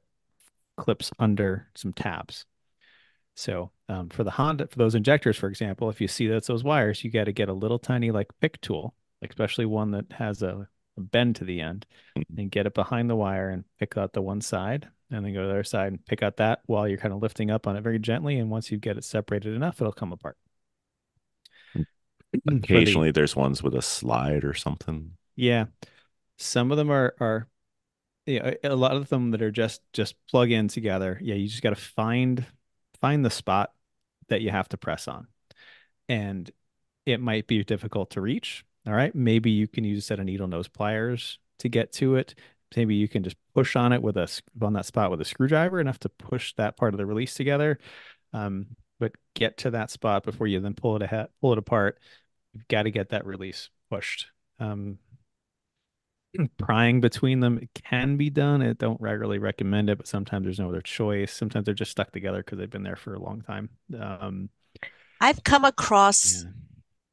clips under some tabs. So for the Honda, for those injectors, for example, if you see that's those wires, you got to get a little tiny like pick tool, like especially one that has a bend to the end, and get it behind the wire and pick out the one side, and then go to the other side and pick out that while you're kind of lifting up on it very gently. And once you get it separated enough, it'll come apart. For the Occasionally there's ones with a slide or something. Yeah, some of them are yeah, a lot of them that are just plug in together. Yeah, you just got to find the spot that you have to press on. And it might be difficult to reach. All right. Maybe you can use a set of needle nose pliers to get to it. Maybe you can just push on it with on that spot with a screwdriver enough to push that part of the release together. But get to that spot before you then pull it apart. You've got to get that release pushed. Um, Prying between them can be done. I don't regularly recommend it, but sometimes there's no other choice. Sometimes they're just stuck together because they've been there for a long time. I've come across Yeah.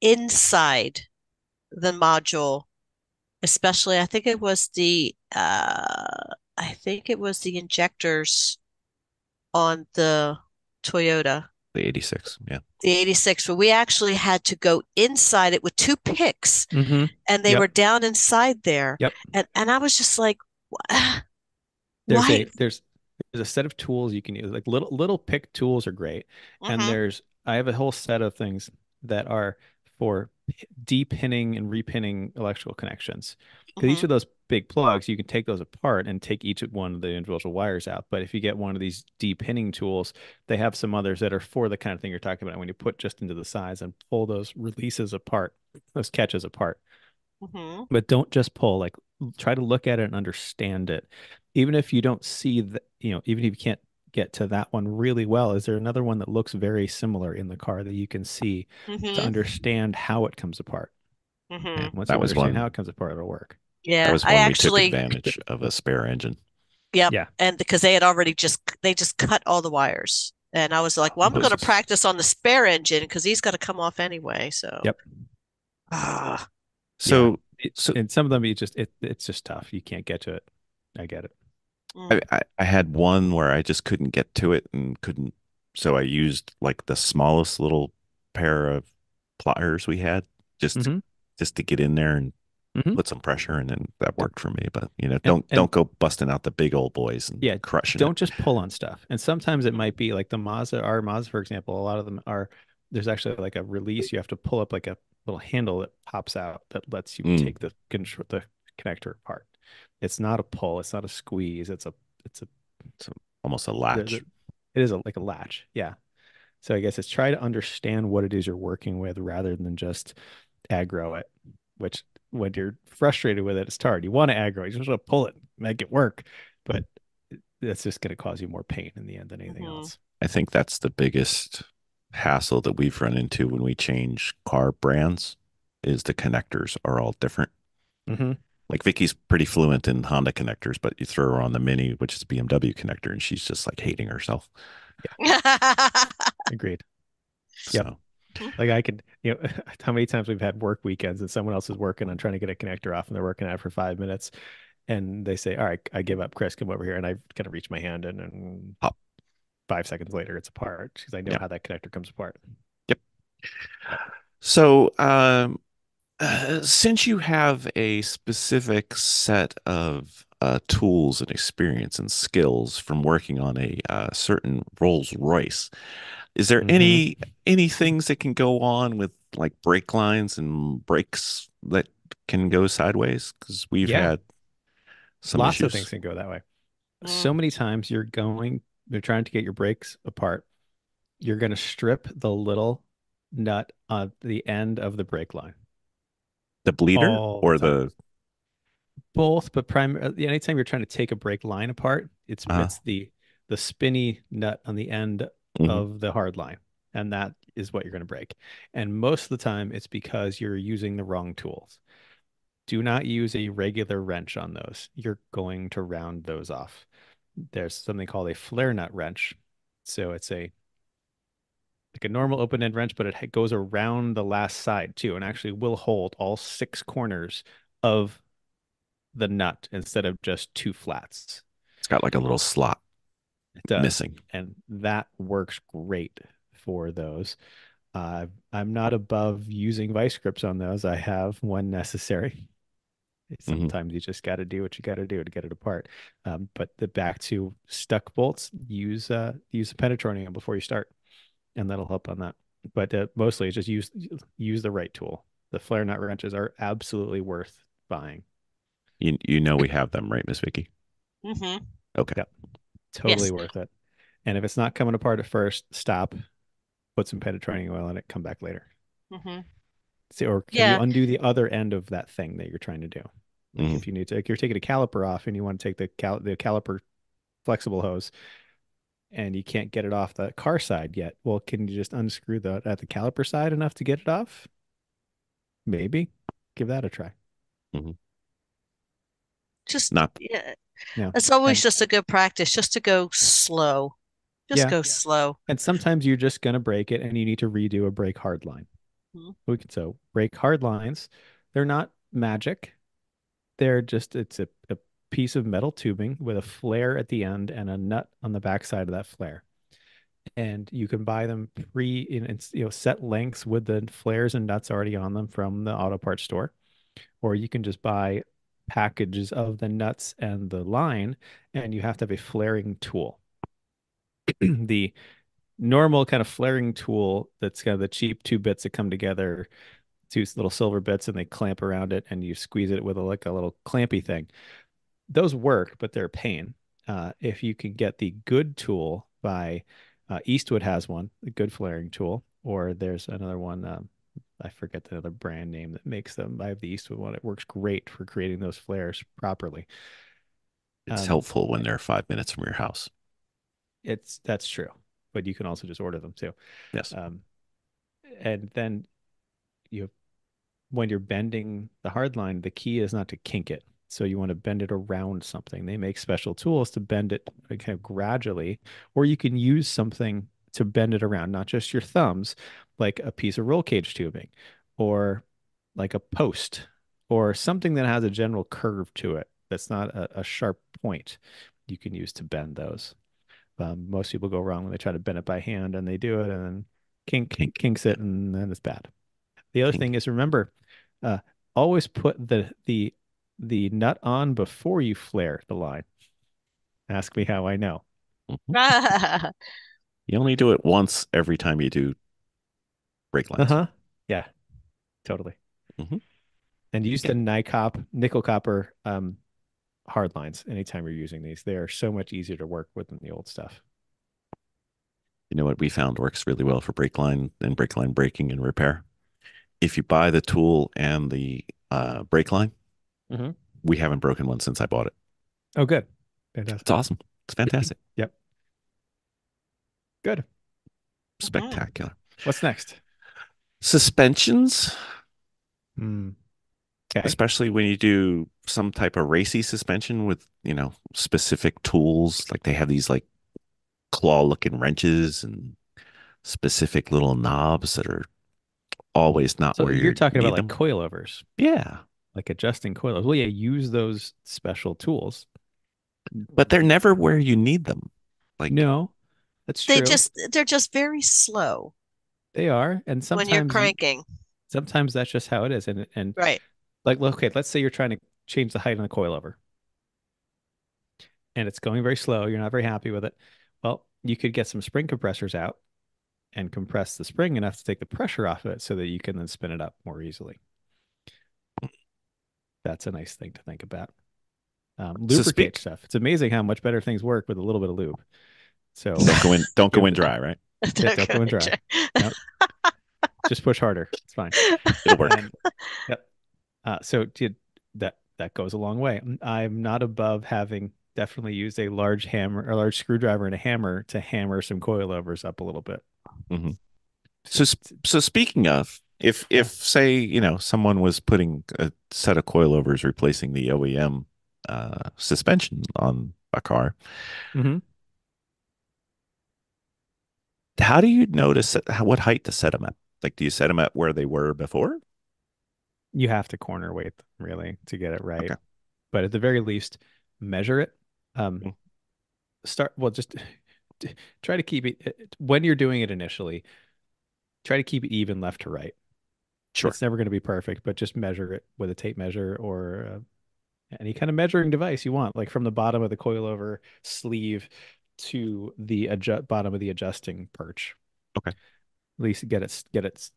inside the module, especially I think it was the injectors on the Toyota, The 86. Yeah. the 86, where we actually had to go inside it with two picks Mm-hmm. and they were Yep. down inside there. Yep. And I was just like, There's why? a there's there's a set of tools you can use. Like little pick tools are great. And Mm-hmm, I have a whole set of things that are for depinning and repinning electrical connections. Because each mm-hmm, of those big plugs, you can take those apart and take each one of the individual wires out. But if you get one of these depinning tools, they have some others that are for the kind of thing you're talking about when you put just into the sides and pull those releases apart, those catches apart. mm-hmm, But don't just pull, like try to look at it and understand it. Even if you don't see the, even if you can't get to that one really well, is there another one that looks very similar in the car that you can see to mm-hmm, understand how it comes apart? Yeah. mm-hmm. Once That you was understand how one it comes apart, it'll work. that Yeah, was I one we took actually, advantage of a spare engine. yep. Yeah. And because they had already they just cut all the wires. And I was like, well, I'm going to Hoses. practice on the spare engine because he's got to come off anyway. So, Yep. ah, Yeah. So so And some of them, it's just tough. You can't get to it. I get it. I, mm, I I had one where I just couldn't get to it and couldn't, so I used like the smallest little pair of pliers we had just to, Mm-hmm. just to get in there and Mm-hmm. put some pressure, and then that worked for me. But And don't go busting out the big old boys and yeah, crushing it. don't just pull on stuff. And sometimes it mm, might be like our Mazda, for example, a lot of them are, there's actually like a release. You have to pull up like a little handle that pops out that lets you Mm, take the connector apart. It's not a pull. It's not a squeeze. It's a, it's almost a the latch. it is like a latch. Yeah. So I guess it's try to understand what it is you're working with rather than just aggro it, which when you're frustrated with it, it's hard. You want to aggro it. You just want to pull it, make it work. But that's just going to cause you more pain in the end than anything mm-hmm, else. I think that's the biggest hassle that we've run into when we change car brands is the connectors are all different. Mm-hmm. Like Vicky's pretty fluent in Honda connectors, but you throw her on the Mini, which is BMW connector, and she's just like hating herself. Yeah, agreed. Yep. So, Like I could, how many times we've had work weekends and someone else is working on trying to get a connector off and they're working on it for 5 minutes and they say, all right, I give up, Chris, come over here. And I kind of reach my hand and pop. 5 seconds later it's apart because I know Yep. how that connector comes apart. Yep. So, since you have a specific set of tools and experience and skills from working on a certain Rolls Royce, is there Mm-hmm. any things that can go on with like brake lines and brakes that can go sideways? Because we've Yeah, had some lots of things issues. can go that way. So mm, many times you're going, you're trying to get your brakes apart, you're going to strip the little nut on the end of the brake line The bleeder all the or time. the Both, but anytime you're trying to take a brake line apart, uh it's the spinny nut on the end mhm. of the hard line, and that is what you're going to break. And most of the time, it's because you're using the wrong tools. Do not use a regular wrench on those. You're going to round those off. There's something called a flare nut wrench. So it's a like a normal open end wrench, but it goes around the last side too, and actually will hold all six corners of the nut instead of just two flats. It's got like a little slot It does. missing. And that works great for those. I'm not above using vice grips on those. I have when necessary. Hmm. Sometimes you just got to do what you got to do to get it apart. But the back to stuck bolts, use a penetrating before you start, and that'll help on that. But mostly, just use the right tool. The flare nut wrenches are absolutely worth buying. You know we have them, right, Miss Vicky? Hmm. Okay. Yep, totally Yes. worth it. And if it's not coming apart at first, stop, put some penetrating oil in it, come back later. Hmm. See, or can you Yeah. undo the other end of that thing that you're trying to do? Like Hmm. if you need to, like you're taking a caliper off and you want to take the caliper flexible hose and you can't get it off the car side yet. Well, can you just unscrew that at the caliper side enough to get it off? Maybe. Give that a try. Hmm. Just, Not yeah. Yeah. It's always And just a good practice just to go slow. Just yeah. go slow. And sometimes you're just going to break it and you need to redo a brake hard line. Mhm. So brake hard lines, they're not magic. They're just, it's a piece of metal tubing with a flare at the end and a nut on the backside of that flare. And you can buy them in set lengths with the flares and nuts already on them from the auto parts store, or you can just buy packages of the nuts and the line, and you have to have a flaring tool. The normal kind of flaring tool that's kind of the cheap two bits that come together, two little silver bits, and they clamp around it, and you squeeze it with like a little clampy thing. Those work, but they're a pain. If you can get the good tool by Eastwood has one, a good flaring tool, or there's another one. I forget the other brand name that makes them. I have the Eastwood one. It works great for creating those flares properly. It's Um, helpful when they're 5 minutes from your house. that's true, but you can also just order them too. Yes. Um, and then you when you're bending the hard line, the key is not to kink it. So you want to bend it around something. They make special tools to bend it kind of gradually, or you can use something to bend it around, not just your thumbs, like a piece of roll cage tubing or like a post or something that has a general curve to it that's not a sharp point you can use to bend those. Most people go wrong when they try to bend it by hand and they do it and then Kink. kinks Yeah. it and then it's bad. The other thing Kink. is remember, uh, always put the nut on before you flare the line. Ask me how I know. Mhm. You only do it once every time you do brake lines. Uh-huh. Yeah, totally. Hmm. And use Yeah. the NICOP nickel copper hard lines anytime you're using these. They are so much easier to work with than the old stuff. You know what we found works really well for brake line braking and repair? If you buy the tool and the brake line, Hmm. we haven't broken one since I bought it. Oh, good. It's Fantastic. awesome. It's fantastic. Yep. Good. Mhm. Spectacular. What's next? Suspensions, Hmm. Okay. especially when you do some type of racy suspension with, specific tools. Like they have these like claw looking wrenches and specific little knobs that are always not So where you're you talking about need like them. coilovers, Yeah. like adjusting coilovers. Well, yeah, use those special tools. But they're never where you need them. Like, No, that's true. They're just very slow They are, and when you're cranking. sometimes that's just how it is. And Right. like, okay, let's say you're trying to change the height on the coilover, and it's going very slow. You're not very happy with it. Well, you could get some spring compressors out and compress the spring enough to take the pressure off of it, so that you can then spin it up more easily. That's a nice thing to think about. so Lubricate speak. stuff. It's amazing how much better things work with a little bit of lube. So Don't go give in dry, right? yeah, don't go in dry. Yep. Just push harder. It's fine. It'll work. And yep. So did that goes a long way. I'm not above having definitely used a large hammer, a large screwdriver and a hammer to hammer some coilovers up a little bit. Hmm. So, Just so speaking of, if yeah. say, someone was putting a set of coilovers replacing the OEM suspension on a car, Hmm. how do you notice what height to set them at? Like, do you set them at where they were before? You have to corner weight them really to get it right. Okay. But at the very least, measure it. Um, Mm. just try to keep it when you're doing it initially, try to keep it even left to right. Sure. It's never going to be perfect, but just measure it with a tape measure or any kind of measuring device you want, like from the bottom of the coilover sleeve to the bottom of the adjusting perch. Okay. At least get it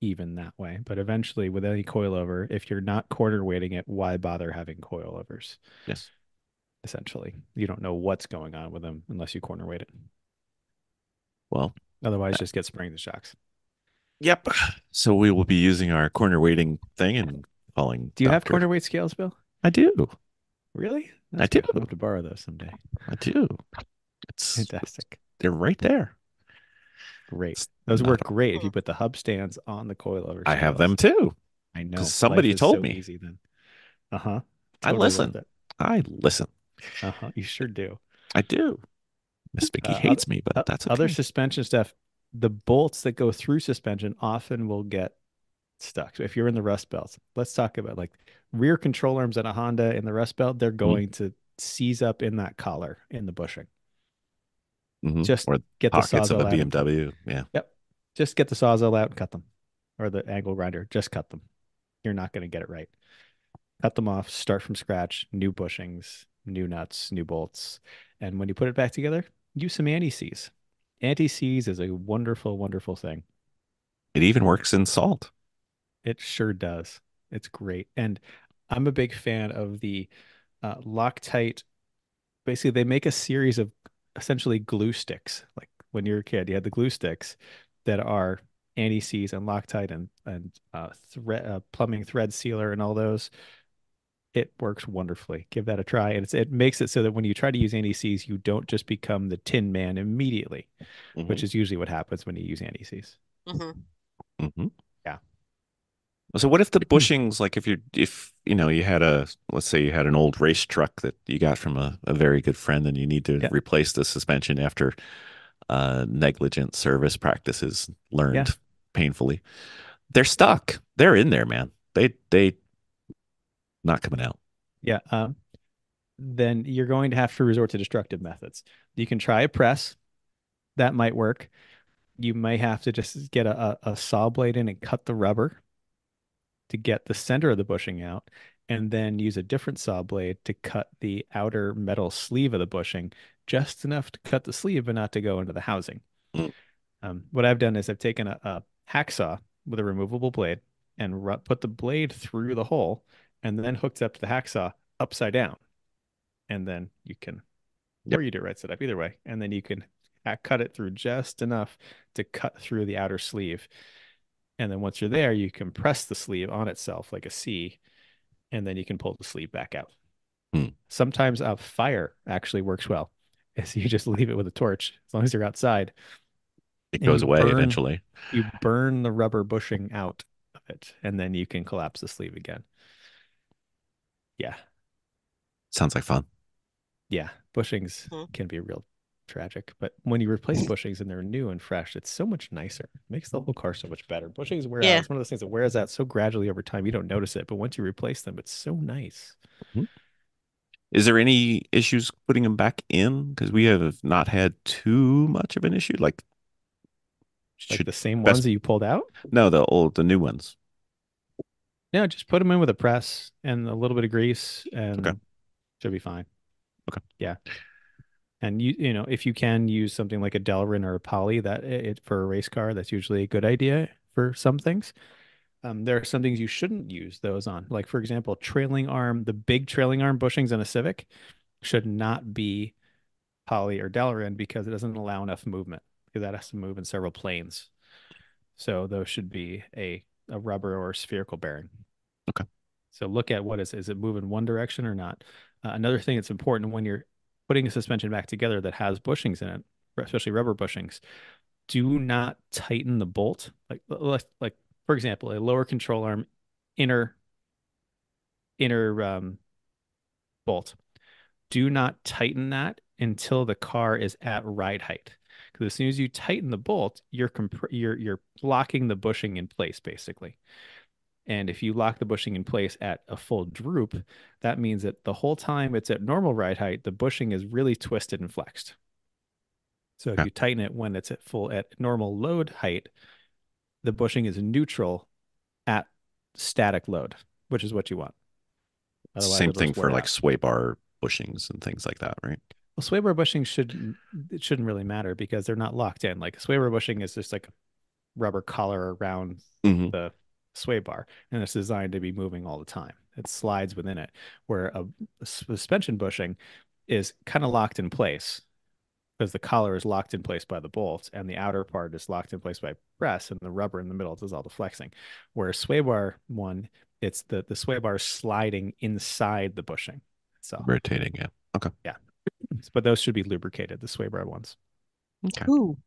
even that way. But eventually, with any coilover, if you're not corner weighting it, why bother having coilovers? Yes. Essentially, you don't know what's going on with them unless you corner weight it. Well, Otherwise, uh, just get springs and shocks. yep. So we will be using our corner weighting thing and calling Do you have Doctor. corner weight scales, Bill? I do. Really? I That's do. good. I'll have to borrow those someday. I do. It's Fantastic. they're right there. Great. It's Those not. work great if you put the hub stands on the coilover I have them scales. too I because know. Life somebody is told so me. easy then. Uh-huh. I Totally worth listen. it. I listen. Uh-huh. You sure do. I do. Miss Vicky Other hates me, but that's other okay. suspension stuff, the bolts that go through suspension often will get stuck. So if you're in the rust belts, let's talk about like rear control arms at a Honda in the rust belt, they're Hmm. going to seize up in that collar in the bushing. Hmm. Just Or get the pockets of a Sawzall out and cut them. BMW. Yeah. Yep. Just get the Sawzall out and cut them. Or the angle grinder, just cut them. You're not going to get it right. Cut them off, start from scratch, new bushings, new nuts, new bolts. And when you put it back together, use some anti-seize. Anti-seize is a wonderful, wonderful thing. It even works in salt. It sure does. It's great. And I'm a big fan of the Loctite. Basically, they make a series of essentially glue sticks. Like when you're a kid, you had the glue sticks that are anti-seize and Loctite and plumbing thread sealer and all those. It works wonderfully. Give that a try. And it makes it so that when you try to use anti-seize, you don't just become the Tin Man immediately, which Hmm. is usually what happens when you use anti-seize. Hmm. Hmm. Yeah. So what if the bushings, like if you had let's say you had an old race truck that you got from a very good friend and you need to Yeah. replace the suspension after negligent service practices Yeah. learned painfully. They're stuck. They're in there, man. They not coming out. Yeah. Then you're going to have to resort to destructive methods. You can try a press. That might work. You may have to just get a saw blade in and cut the rubber to get the center of the bushing out, and then use a different saw blade to cut the outer metal sleeve of the bushing, just enough to cut the sleeve, but not to go into the housing. Mm. What I've done is I've taken a hacksaw with a removable blade and put the blade through the hole, and then hooked up to the hacksaw upside down, and then you can, or Yep. you do it right side up, either way, and then you can cut it through just enough to cut through the outer sleeve. And then once you're there, you can press the sleeve on itself like a C, and then you can pull the sleeve back out. Mm. Sometimes a fire actually works well. Is you just leave it with a torch as long as you're outside, It and goes away eventually. you burn the rubber bushing out of it, and then you can collapse the sleeve again. Yeah, Sounds like fun. yeah. Bushings can be real tragic, but when you replace bushings and they're new and fresh, it's so much nicer. It makes the whole car so much better. Bushings wear out. Yeah. It's one of those things that wears out so gradually over time you don't notice it, but once you replace them, it's so nice. Mhm. Is there any issues putting them back in? Because we have not had too much of an issue. Like Like should the same best ones that you pulled out. no the new ones. No, just put them in with a press and a little bit of grease, Okay. and should be fine. Okay. Yeah. And if you can use something like a Delrin or a Poly, that it for a race car, that's usually a good idea for some things. There are some things you shouldn't use those on. Like for example, trailing arm, the big trailing arm bushings in a Civic should not be poly or Delrin because it doesn't allow enough movement because that has to move in several planes. So those should be a rubber or spherical bearing. Okay. So look at what is it moving one direction or not? Another thing that's important when you're putting a suspension back together that has bushings in it, especially rubber bushings, do not tighten the bolt. Like for example, a lower control arm inner bolt. Do not tighten that until the car is at ride height. Because as soon as you tighten the bolt, you're locking the bushing in place basically. And if you lock the bushing in place at a full droop, that means that the whole time it's at normal ride height, the bushing is really twisted and flexed. So if Okay. you tighten it when it's at normal load height, the bushing is neutral at static load, which is what you want. Otherwise, Same it'll thing just wear for it like out. sway bar bushings and things like that, right? Well, sway bar bushings shouldn't really matter because they're not locked in. Like a sway bar bushing is just like a rubber collar around Hmm. the sway bar, and it's designed to be moving all the time. It slides within it, where a suspension bushing is kind of locked in place because the collar is locked in place by the bolts, and the outer part is locked in place by press, and the rubber in the middle does all the flexing. Where a sway bar one, it's the sway bar sliding inside the bushing itself. Rotating, yeah. Okay. Yeah, but those should be lubricated, the sway bar ones. Okay. Ooh,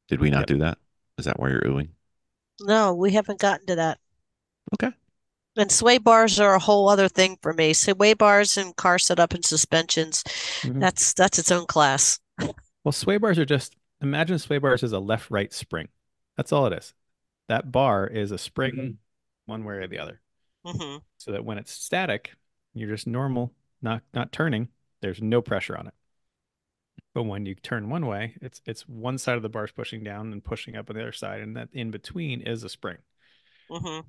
Did we not Yep. do that? Is that why you're oohing? no, we haven't gotten to that. Okay. And sway bars are a whole other thing for me. Sway bars and car setup and suspensions, Mhm. that's its own class. Well, sway bars are just imagine sway bars as a left-right spring. That's all it is. That bar is a spring one way or the other. Hmm. So that when it's static, you're just normal, not turning. There's no pressure on it. But when you turn one way, it's one side of the bar's pushing down and pushing up on the other side, and that in between is a spring. Hmm.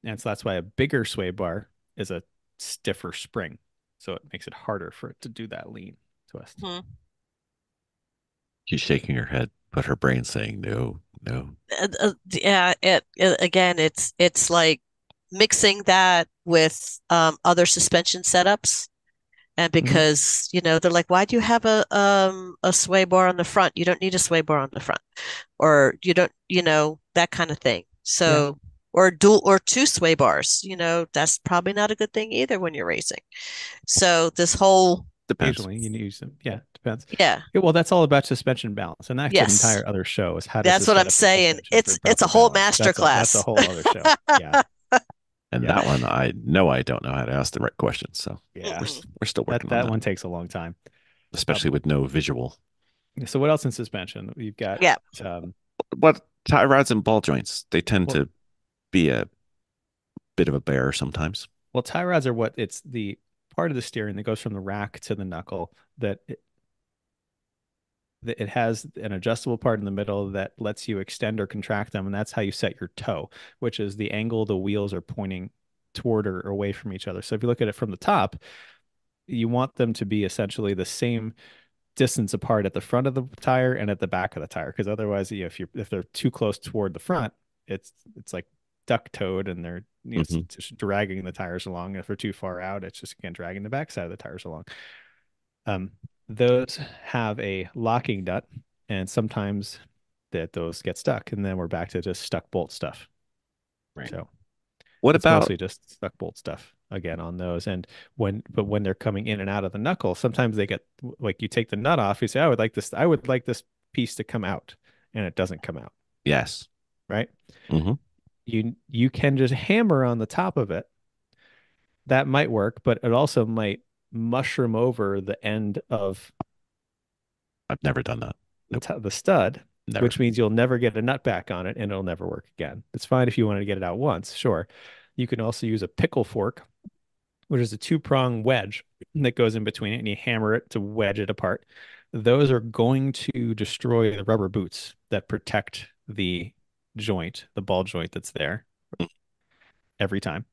And so that's why a bigger sway bar is a stiffer spring. So it makes it harder for it to do that lean twist. Hmm. She's shaking her head, but her brain's saying no, no. Yeah, it again, it's like mixing that with other suspension setups. And Mhm. because, they're like, why do you have a sway bar on the front? You don't need a sway bar on the front. Or you don't, that kind of thing. Yeah. So, or dual or two sway bars, that's probably not a good thing either when you're racing. So this whole, Depends. Occasionally you use them. Yeah, depends. yeah, Yeah, well, that's all about suspension balance, and that's an yes, entire other show is how to that's what set I'm up the saying. suspension for It's a proper whole balance. master That's a class. whole other show. Yeah, And yeah, that one, I know I don't know how to ask the right questions. So yeah. we're still That working on that that, one takes a long time. especially with no visual. So what else in suspension? You've got Yeah. um, What tie rods and ball joints, they tend well, to be a bit of a bear sometimes. well, tie rods are what it's the part of the steering that goes from the rack to the knuckle that it has an adjustable part in the middle that lets you extend or contract them, and that's how you set your toe, which is the angle the wheels are pointing toward or away from each other. So if you look at it from the top, you want them to be essentially the same distance apart at the front of the tire and at the back of the tire, because otherwise, if they're too close toward the front, it's like duck toed, and it's Hmm. just dragging the tires along. If they're too far out, it's just again dragging the backside of the tires along. Um, those have a locking nut, and sometimes those get stuck, and then we're back to just stuck bolt stuff. Right. So What it's about mostly just stuck bolt stuff again on those. And when they're coming in and out of the knuckle, sometimes they get like you take the nut off, you say, I would like this piece to come out, and it doesn't come out, yes? right? Hmm. You can just hammer on the top of it. That might work, but it also might mushroom over the end of I've never done that. Nope, the stud, never. which means you'll never get a nut back on it and it'll never work again. It's fine if you want to get it out once, sure. You can also use a pickle fork, which is a two-prong wedge that goes in between it, and you hammer it to wedge it apart. Those are going to destroy the rubber boots that protect the joint, the ball joint that's there every time.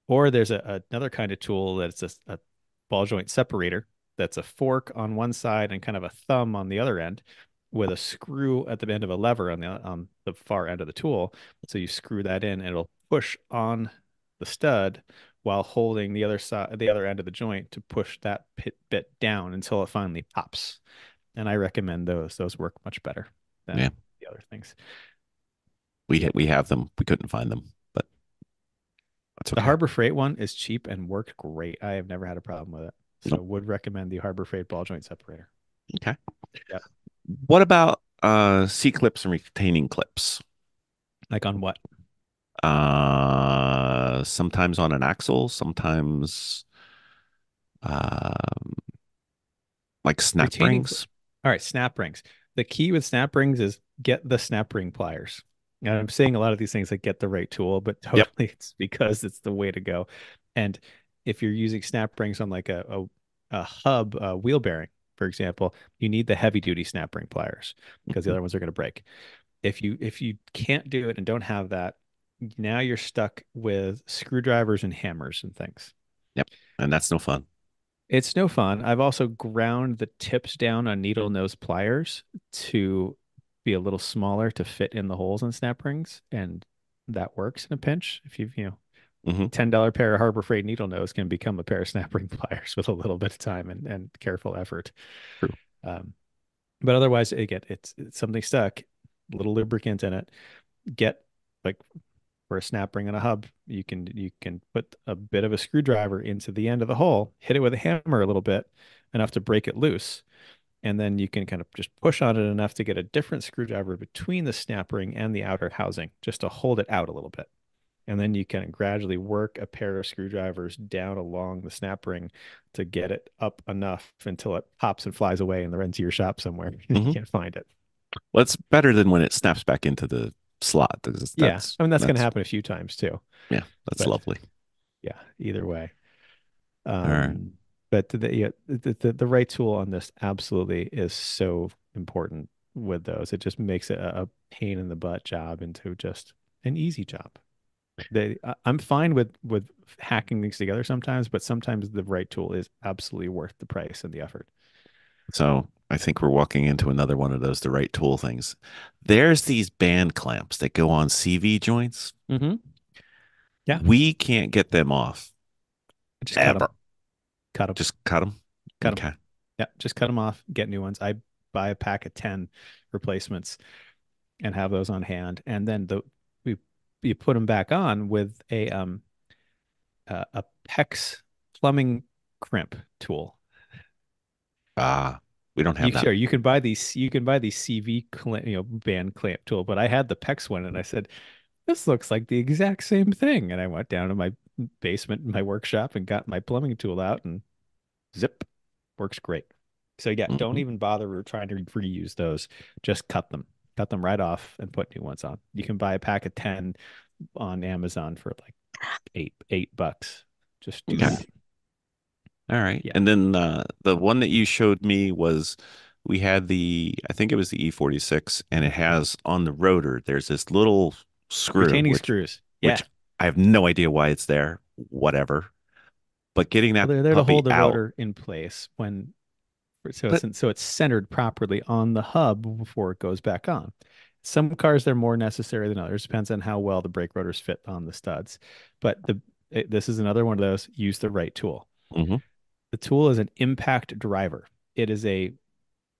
Or there's another kind of tool that's a ball joint separator that's a fork on one side and kind of a thumb on the other end with a screw at the end of a lever on the far end of the tool. So you screw that in and it'll push on the stud while holding the other side, the other end of the joint to push that bit down until it finally pops. And I recommend those. Those work much better Yeah. than the other things. We have them. We couldn't find them, but that's The okay. Harbor Freight one is cheap and worked great. I have never had a problem with it. So Nope. would recommend the Harbor Freight ball joint separator. Okay. Yep. What about C clips and retaining clips? Like on what? Sometimes on an axle, sometimes um like snap Retaining. rings. All right, snap rings. The key with snap rings is get the snap ring pliers. And I'm saying a lot of these things like get the right tool, but Yep. totally it's because it's the way to go. And if you're using snap rings on like a hub wheel bearing, for example, you need the heavy duty snap ring pliers because the Mhm. other ones are going to break. If you can't do it and don't have that, now you're stuck with screwdrivers and hammers and things. Yep. And that's no fun. It's no fun. I've also ground the tips down on needle nose pliers to be a little smaller to fit in the holes in snap rings, and that works in a pinch. If you've, Hmm. $10 pair of Harbor Freight needle nose can become a pair of snap ring pliers with a little bit of time and careful effort. True. Um, but otherwise, again, it's something stuck, little lubricant in it. Get like for a snap ring and a hub, you can put a bit of a screwdriver into the end of the hole, hit it with a hammer a little bit, enough to break it loose, and then you can kind of just push on it enough to get a different screwdriver between the snap ring and the outer housing, just to hold it out a little bit. And then you can gradually work a pair of screwdrivers down along the snap ring to get it up enough until it pops and flies away in the into your shop somewhere. You Hmm. can't find it. Well, it's better than when it snaps back into the slot. Yeah, I mean that's going to That's happen a few times too. yeah, that's But lovely. yeah, either way. All right. But the right tool on this absolutely is so important with those. It just makes it a pain in the butt job into just an easy job. I'm fine with hacking things together sometimes, but sometimes the right tool is absolutely worth the price and the effort. So I think we're walking into another one of those the right tool things. There's these band clamps that go on CV joints. Mm-hmm. Yeah, We can't get them off just ever. cut them, Just cut them. cut them. Okay. Yeah, just cut them off. Get new ones. I buy a pack of 10 replacements and have those on hand, and then we you put them back on with a PEX plumbing crimp tool. We don't have You that. sure you can buy these CV band clamp tool, but I had the PEX one and I said this looks like the exact same thing, and I went down to my basement in my workshop and got my plumbing tool out and zip, works great. So yeah, don't Mhm. even bother trying to reuse those. Just cut them right off and put new ones on. You can buy a pack of 10 on Amazon for like $8. Just do Okay. that. All right. Yeah. And then the one that you showed me was we had I think it was the E46, and it has on the rotor, there's this little screw, Retaining screws. which Yeah. I have no idea why it's there, whatever. But getting Well, that they're there to puppy hold the out, rotor in place when but so it's centered properly on the hub before it goes back on. Some cars they're more necessary than others. Depends on how well the brake rotors fit on the studs. But this is another one of those. Use the right tool. mhm, The tool is an impact driver. It is a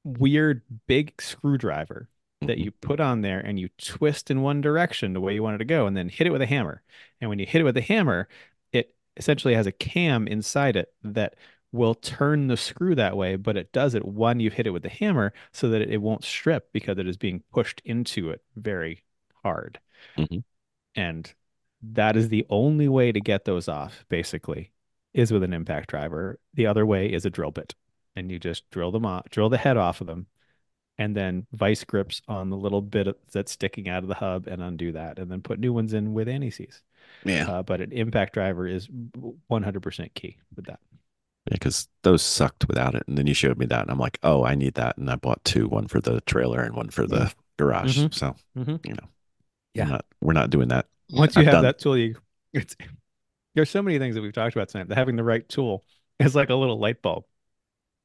weird big screwdriver that mhm, you put on there and you twist in one direction the way you want it to go and then hit it with a hammer. And when you hit it with a hammer, it essentially has a cam inside it that will turn the screw that way, but it does it when you hit it with the hammer so that it won't strip because it is being pushed into it very hard. mhm. And that is the only way to get those off, basically, is with an impact driver. The other way is a drill bit. And you just drill them off, drill the head off of them, and then vice grips on the little bit that's sticking out of the hub and undo that, and then put new ones in with anti-seize. Yeah, But an impact driver is 100% key with that. because those sucked without it. And then you showed me that, and I'm like, oh, I need that. And I bought two, one for the trailer and one for the garage. Mm-hmm. So, Mm-hmm. you know, Yeah. we're not doing that. Once you I've have done. that tool, there's so many things that we've talked about tonight. Having the right tool is like a little light bulb.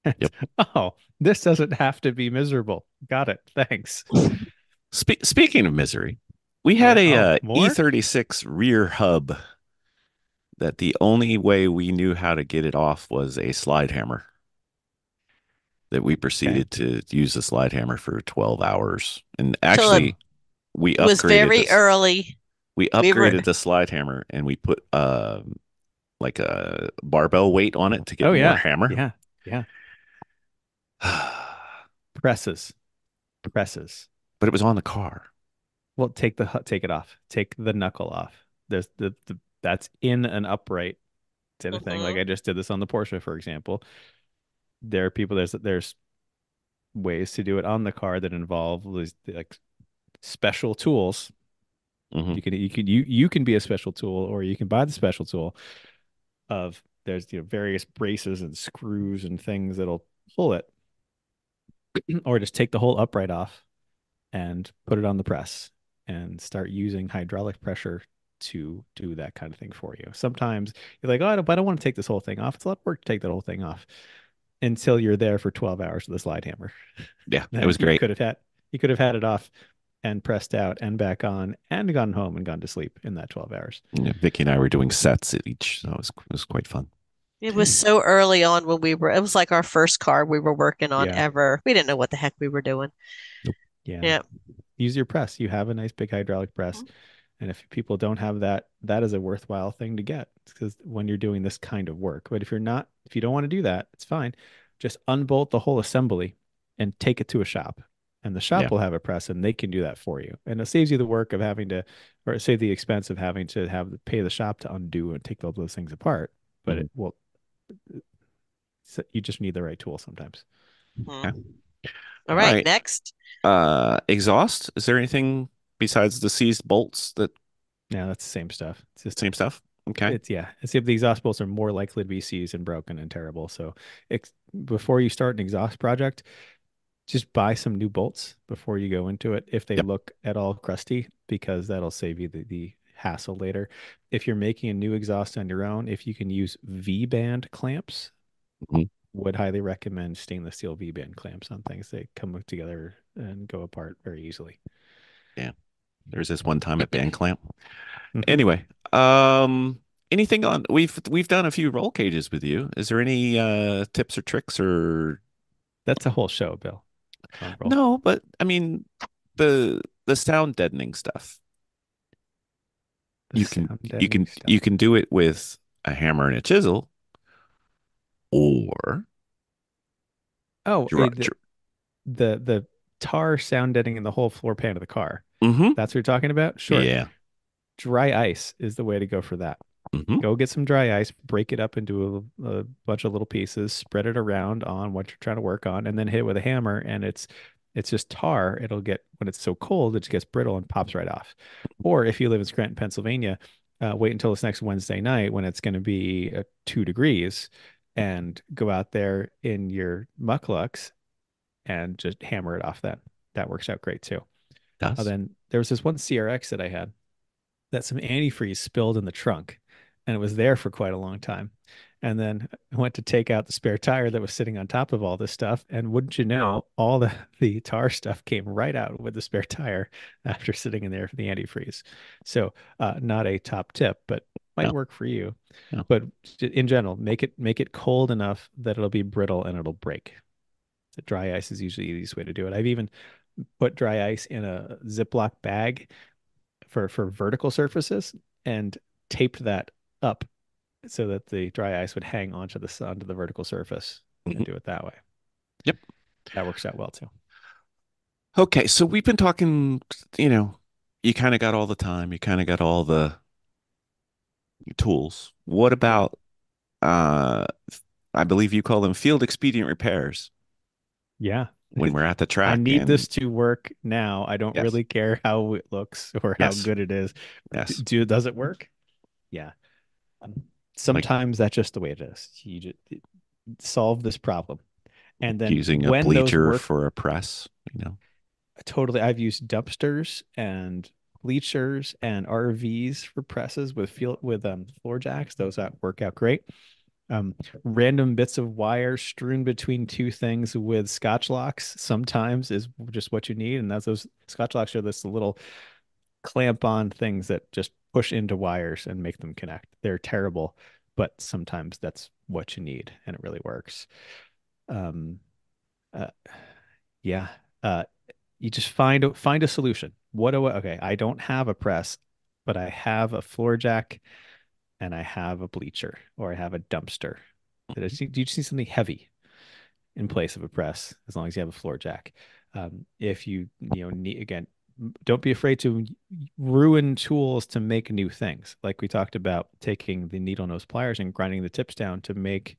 Yep. Oh, this doesn't have to be miserable. Got it. Thanks. Speaking of misery, we had Yeah. a Oh, more? E36 rear hub that the only way we knew how to get it off was a slide hammer. That we Okay. proceeded to use the slide hammer for 12 hours. And Philip actually, we was upgraded very this. early. We We were, upgraded the slide hammer and we put like a barbell weight on it to get Oh more yeah. hammer. Yeah. Yeah. Presses. Presses. But it was on the car. Well, take it off. Take the knuckle off. There's the that's in an upright kind of thing. Like Mhm. I just did this on the Porsche, for example. There are people there's ways to do it on the car that involve these like special tools. Hmm. You can be a special tool, or you can buy the special tool of there's various braces and screws and things that'll pull it, or just take the whole upright off and put it on the press and start using hydraulic pressure to do that kind of thing for you. Sometimes you're like, oh, I don't want to take this whole thing off. It's a lot of work to take that whole thing off until you're there for 12 hours with a slide hammer. Yeah, it Then was great. you could have had it off and pressed out and back on and gone home and gone to sleep in that 12 hours. Yeah, Vicky and I were doing sets at each, so it was quite fun. It was so early on when it was like our first car we were working on Yeah. ever. We didn't know what the heck we were doing. Nope. Yeah. Yeah. Use your press. You have a nice big hydraulic press. And if people don't have that, that is a worthwhile thing to get because when you're doing this kind of work. But if you don't want to do that, it's fine. Just unbolt the whole assembly and take it to a shop. And the shop Yeah. will have a press and they can do that for you. And it saves you the work of or save the expense of having to pay the shop to undo and take all those things apart. But Mhm. you just need the right tool sometimes. Mhm. Okay. All All right, right. next. Exhaust. Is there anything besides the seized bolts that Yeah, that's the same stuff. It's just same stuff? Okay. It's if the exhaust bolts are more likely to be seized and broken and terrible. So before you start an exhaust project, just buy some new bolts before you go into it if they Yep. look at all crusty, because that'll save you the hassle later. If you're making a new exhaust on your own, if you can use V-band clamps, Mhm. would highly recommend stainless steel V-band clamps on things. They come together and go apart very easily. Yeah. There's this one time at band clamp. Mhm. Anyway, anything on we've done a few roll cages with you. Is there any tips or tricks or That's a whole show, Bill. On roll. no, but I mean the sound deadening stuff. The You can sound you deadening can stuff. you can do it with a hammer and a chisel or Oh, dry, the tar sound deadening in the whole floor pan of the car. mm-hmm. That's what you're talking about? Sure. Yeah. Dry ice is the way to go for that. Mm-hmm. Go get some dry ice, break it up into a bunch of little pieces, spread it around on what you're trying to work on, and then hit it with a hammer. And it's just tar. It'll get when it's so cold, it just gets brittle and pops right off. Or if you live in Scranton, Pennsylvania, wait until this next Wednesday night when it's going to be 2 degrees, and go out there in your mucklucks and just hammer it off. That works out great too. Does. Then there was this one CRX that I had that some antifreeze spilled in the trunk, and it was there for quite a long time. And then I went to take out the spare tire that was sitting on top of all this stuff, and wouldn't you know, all the tar stuff came right out with the spare tire after sitting in there for the antifreeze. So not a top tip, but might No. work for you. No. But in general, make it cold enough that it'll be brittle and it'll break. The dry ice is usually the easiest way to do it. I've even put dry ice in a Ziploc bag for vertical surfaces and taped that up so that the dry ice would hang onto the vertical surface Mhm. and do it that way. Yep. That works out well too. Okay, so we've been talking, you kind of got all the time, you kind of got all the tools. What about uh I believe you call them field expedient repairs Yeah. when we're at the I track need and this to work now. I don't yes. really care how it looks or how Yes. good it is. Yes. Does it work? Yeah. Um, Like Sometimes that's just the way it is. You just solve this problem. And then using a when those bleacher work, for a press. totally, I've used dumpsters and bleachers and RVs for presses with floor jacks. Those that work out great. Random bits of wire strewn between two things with Scotch locks sometimes is just what you need. And those Scotch locks are this little clamp on things that just push into wires and make them connect. They're terrible, but sometimes that's what you need, and it really works. Um, uh, yeah. Uh, you just find a solution. Okay, I don't have a press, but I have a floor jack and I have a bleacher or I have a dumpster. You just need something heavy in place of a press, as long as you have a floor jack. If you need, again, don't be afraid to ruin tools to make new things. Like we talked about taking the needle nose pliers and grinding the tips down to make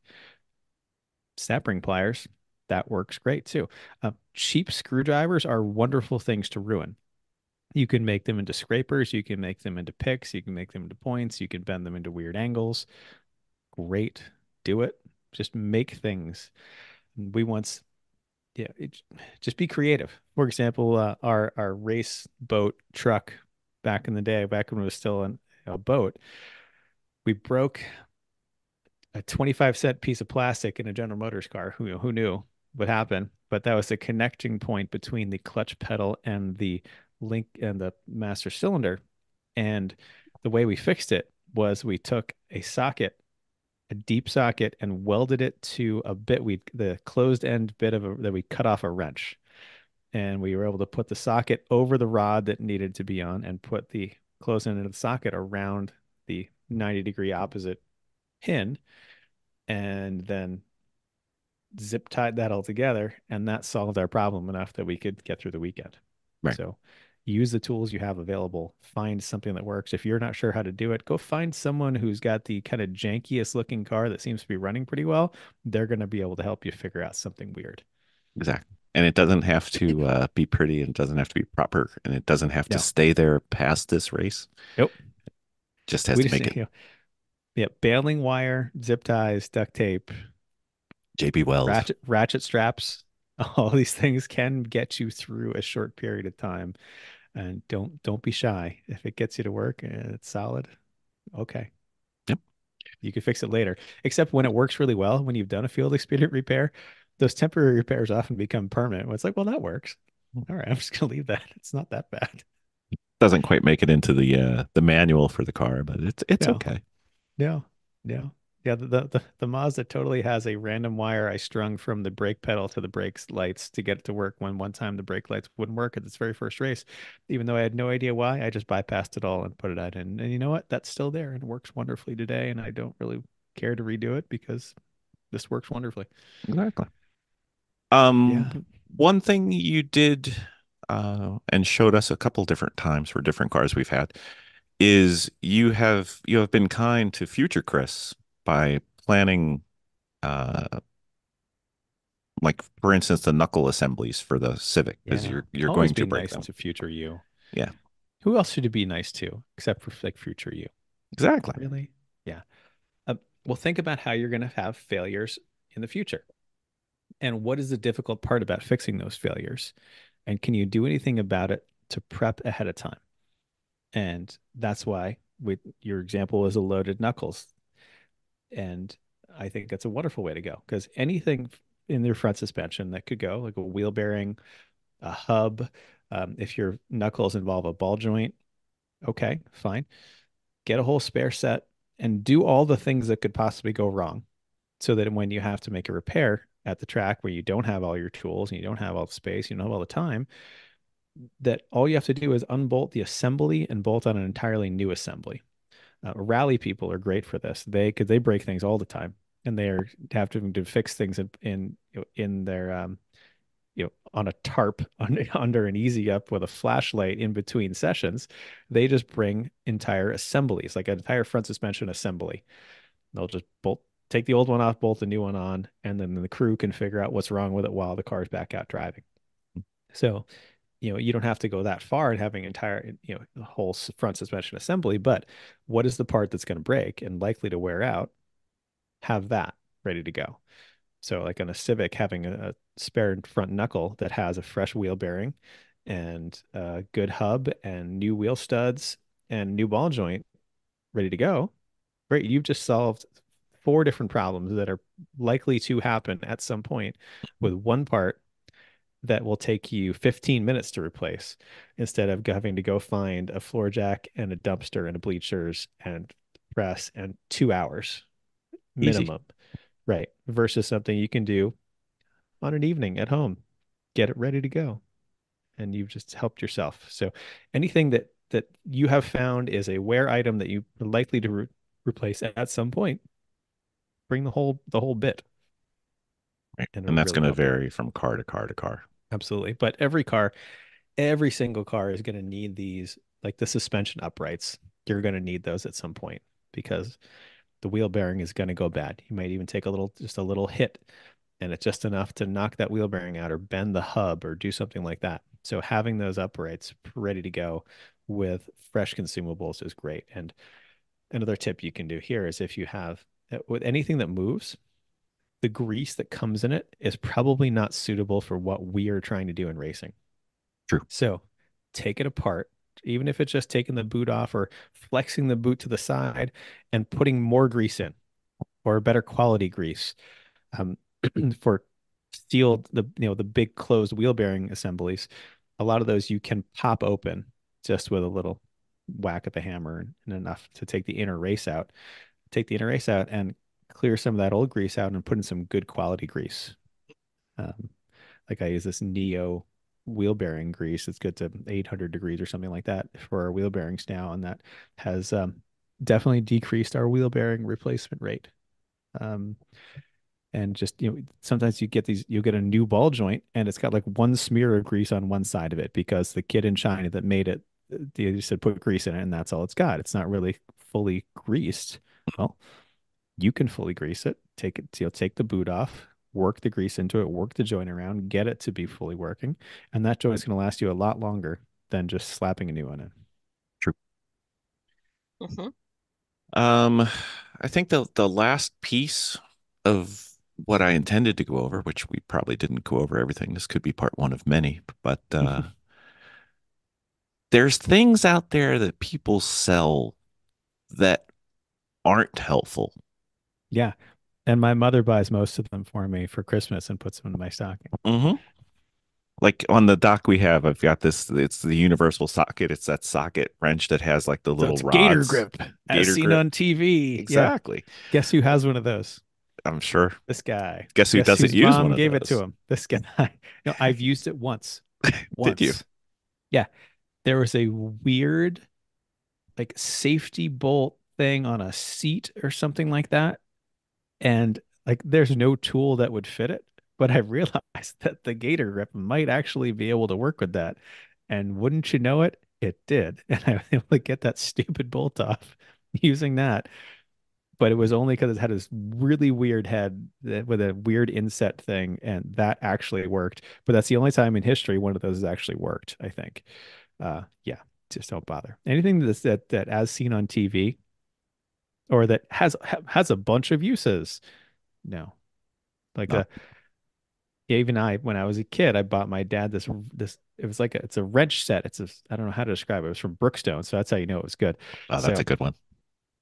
snap ring pliers. That works great too. Cheap screwdrivers are wonderful things to ruin. You can make them into scrapers, you can make them into picks, you can make them into points, you can bend them into weird angles. Great. Do it. Just make things. We once, yeah, just be creative. For example, our race boat truck back in the day, back when it was still a boat, we broke a 25-cent piece of plastic in a General Motors car. Who knew what happened? But that was the connecting point between the clutch pedal and the link and the master cylinder. And the way we fixed it was we took a socket, a deep socket, and welded it to a bit the closed end bit that we cut off a wrench. And we were able to put the socket over the rod that needed to be on and put the closed end of the socket around the 90-degree opposite pin, and then zip tied that all together, and that solved our problem enough that we could get through the weekend. Right. So use the tools you have available, find something that works. If you're not sure how to do it, go find someone who's got the kind of jankiest looking car that seems to be running pretty well. They're going to be able to help you figure out something weird. Exactly. And it doesn't have to be pretty, and it doesn't have to be proper, and it doesn't have to No. stay there past this race. Nope. Just has We to just, make it. Yeah, baling wire, zip ties, duct tape, JB Weld. ratchet straps. All these things can get you through a short period of time. And don't be shy. If it gets you to work and it's solid, okay. Yep. You can fix it later. Except when it works really well, when you've done a field expedient repair, those temporary repairs often become permanent. It's like, well, that works. All right, I'm just gonna leave that. It's not that bad. Doesn't quite make it into the manual for the car, but it's No, okay. no, no. Yeah, the Mazda totally has a random wire I strung from the brake pedal to the brake lights to get it to work when one time the brake lights wouldn't work at its very first race. Even though I had no idea why, I just bypassed it all and put it out in. And you know what? That's still there and works wonderfully today. And I don't really care to redo it because this works wonderfully. Exactly. Yeah. One thing you did and showed us a couple different times for different cars we've had is you have been kind to future Chris by planning like for instance the knuckle assemblies for the Civic, because Yeah. you're Always going be to break nice them. to future you. Yeah, Who else should it be nice to except for like future you? exactly. Really? Yeah. Uh, well, think about how you're going to have failures in the future. And what is the difficult part about fixing those failures? And can you do anything about it to prep ahead of time? And that's why with your example is a loaded knuckles. And I think that's a wonderful way to go because anything in your front suspension that could go, like a wheel bearing, a hub, if your knuckles involve a ball joint, okay, fine. Get a whole spare set and do all the things that could possibly go wrong so that when you have to make a repair at the track where you don't have all your tools and you don't have all the space, you don't have all the time, that all you have to do is unbolt the assembly and bolt on an entirely new assembly. Rally people are great for this. Because they break things all the time, and they have to fix things in their on a tarp under an easy up with a flashlight in between sessions. They just bring entire assemblies, like an entire front suspension assembly. They'll just take the old one off, bolt the new one on, and then the crew can figure out what's wrong with it while the car's back out driving. So you don't have to go that far in having entire, the whole front suspension assembly, but what is the part that's going to break and likely to wear out? Have that ready to go. So like on a Civic, having a spare front knuckle that has a fresh wheel bearing and a good hub and new wheel studs and new ball joint ready to go. Great. You've just solved 4 different problems that are likely to happen at some point with one part that will take you 15 minutes to replace instead of having to go find a floor jack and a dumpster and a bleachers and press and 2 hours Easy. minimum. Right. Versus something you can do on an evening at home, get it ready to go, and you've just helped yourself. So anything that you have found is a wear item that you are likely to replace at some point, bring the whole bit, Right. and And it'll that's really going to help you. vary from car to car to car. Absolutely. But every single car is going to need these, like the suspension uprights. You're going to need those at some point because the wheel bearing is going to go bad. You might even take just a little hit, and it's just enough to knock that wheel bearing out or bend the hub or do something like that. So having those uprights ready to go with fresh consumables is great. And another tip you can do here is if you have with anything that moves, the grease that comes in it is probably not suitable for what we are trying to do in racing. True. So take it apart, even if it's just taking the boot off or flexing the boot to the side and putting more grease in or better quality grease. Um, for steel, the big closed wheel bearing assemblies, a lot of those you can pop open just with a little whack of the hammer and enough to take the inner race out. Take the inner race out and clear some of that old grease out and put in some good quality grease. Um, like I use this Neo wheel bearing grease. It's good to 800 degrees or something like that for our wheel bearings now, and that has definitely decreased our wheel bearing replacement rate. Um, and just sometimes you'll get a new ball joint and it's got like one smear of grease on one side of it because the kid in China that made it, they just said put grease in it and that's all it's got. It's not really fully greased. Well, you can fully grease it. Take it, take the boot off, work the grease into it, work the joint around, get it to be fully working, and that joint is going to last you a lot longer than just slapping a new one in. True. Hmm. Um, I think the last piece of what I intended to go over, which we probably didn't go over everything. This could be part one of many, but there's things out there that people sell that aren't helpful. Yeah. And my mother buys most of them for me for Christmas and puts them in my stocking. Hmm. Like on the dock we have, I've got this, it's the universal socket. It's that socket wrench that has like the So little it's Gator rods, Grip, as gator seen grip. on TV. Yeah. Exactly. Guess who has one of those? I'm sure. This guy. Guess who Guess doesn't whose use one mom of gave it to those? him? This guy. No, I've used it once. Did you? Once. Yeah. There was a weird, like, safety bolt thing on a seat or something like that. And like there's no tool that would fit it. But I realized that the Gator Grip might actually be able to work with that. And wouldn't you know it, it did. And I was able to get that stupid bolt off using that. But it was only because it had this really weird head with a weird inset thing, and that actually worked. But that's the only time in history one of those has actually worked, I think. Yeah, just don't bother. Anything that as seen on TV or that has a bunch of uses. No, like No. even when I was a kid, I bought my dad this. It was like it's a wrench set. I don't know how to describe it. It was from Brookstone, so that's how you know it was good. Oh, that's a So good one.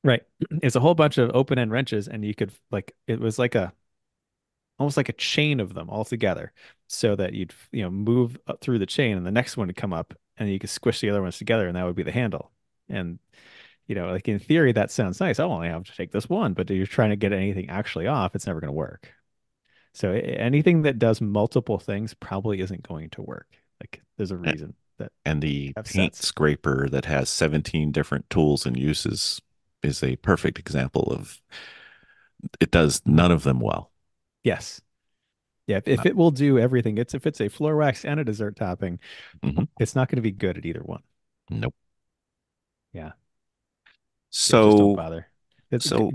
right, it's a whole bunch of open end wrenches, and you could like it was like a almost like a chain of them all together, so that you'd move up through the chain, and the next one would come up, and you could squish the other ones together, and that would be the handle. And like in theory, that sounds nice. I'll only have to take this one, but if you're trying to get anything actually off, it's never going to work. So anything that does multiple things probably isn't going to work. Like there's a A- reason that And the have paint sets. scraper that has 17 different tools and uses is a perfect example of it does none of them well. Yes. Yeah. If it will do everything, if it's a floor wax and a dessert topping, Mhm. it's not going to be good at either one. Nope. Yeah. Yeah. Just don't So, bother. so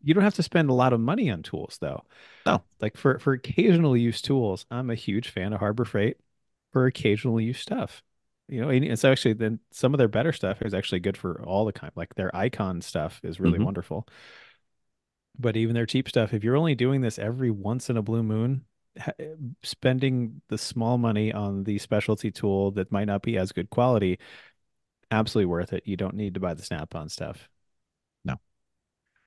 You don't have to spend a lot of money on tools though. no, Like for occasional use tools, I'm a huge fan of Harbor Freight for occasional use stuff. And it's actually then some of their better stuff is actually good for all the kind. Like their Icon stuff is really hmm wonderful. But even their cheap stuff, if you're only doing this every once in a blue moon, spending the small money on the specialty tool that might not be as good quality, absolutely worth it. You don't need to buy the Snap-on stuff. no.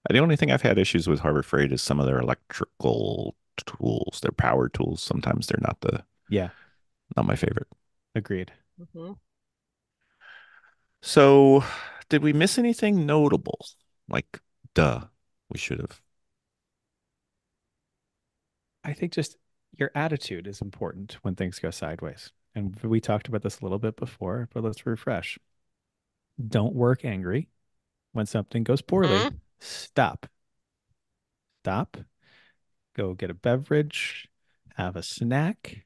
The only thing I've had issues with Harbor Freight is some of their electrical tools, their power tools. Sometimes they're not the Yeah. Not my favorite. Agreed. Mm-hmm. So, did we miss anything notable? Like, duh, we should have. I think just your attitude is important when things go sideways. And we talked about this a little bit before, but let's refresh. Don't work angry when something goes poorly. Mm-hmm. Stop. Stop. Go get a beverage, have a snack.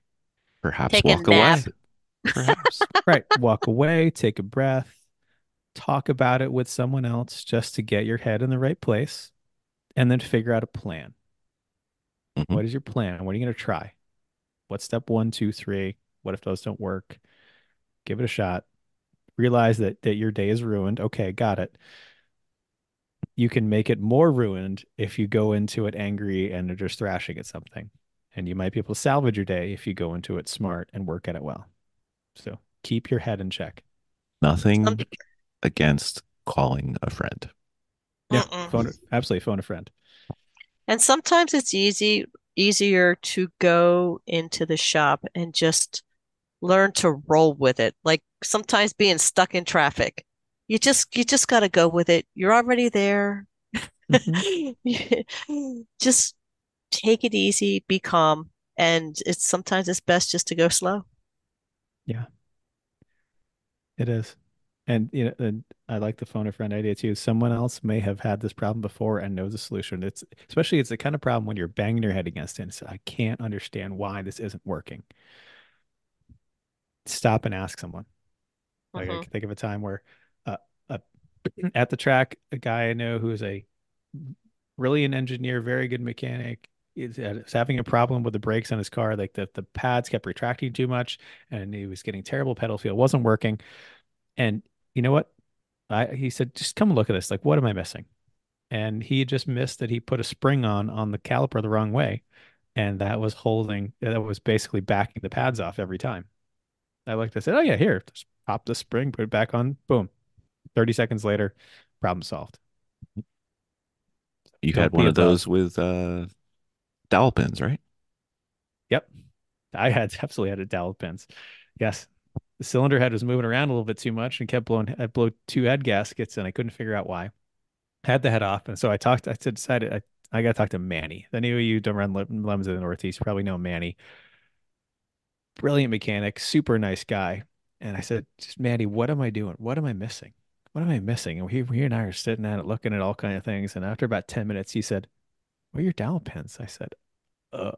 Perhaps Take a walk nap. away. Perhaps. Right. Walk away, take a breath, talk about it with someone else just to get your head in the right place, and then figure out a plan. Mhm. What is your plan? What are you going to try? What's step one, two, three? What if those don't work? Give it a shot. Realize that your day is ruined. Okay, got it. You can make it more ruined if you go into it angry and are just thrashing at something. And you might be able to salvage your day if you go into it smart and work at it well. So keep your head in check. Some, Nothing against calling a friend. Yeah, mm-mm. absolutely phone a friend. And sometimes it's easier to go into the shop and just learn to roll with it. Like sometimes being stuck in traffic. You just got to go with it. You're already there. Mhm. Just take it easy, be calm, and it's sometimes it's best just to go slow. Yeah, it is. And I like the phone a friend idea too. Someone else may have had this problem before and knows the solution. It's the kind of problem when you're banging your head against it and say, I can't understand why this isn't working. Stop and ask someone. Like I Hmm. can think of a time where uh, uh, at the track, a guy I know who is a brilliant engineer, very good mechanic, is having a problem with the brakes on his car. Like the pads kept retracting too much, and he was getting terrible pedal feel. It wasn't working. And you know what? He said, just come look at this. Like, what am I missing? And he just missed that he put a spring on the caliper the wrong way, and that was basically backing the pads off every time. I looked, I said, oh yeah, here, just pop the spring, put it back on, boom. 30 seconds later, problem solved. You had Don't one be of those above. with dowel pins, right? Yep. I had absolutely had a dowel pins. Yes. The cylinder head was moving around a little bit too much and kept blowing. I blew two head gaskets and I couldn't figure out why. Had the head off. And so I decided I got to talk to Manny. Any of you don't run lemons in the Northeast, you probably know Manny. Brilliant mechanic, super nice guy. And I said, just Manny, what am I doing? What am I missing? What am I missing? And he and I are sitting at it, looking at all kind of things. And after about 10 minutes, he said, where are your dowel pins? I said, uh,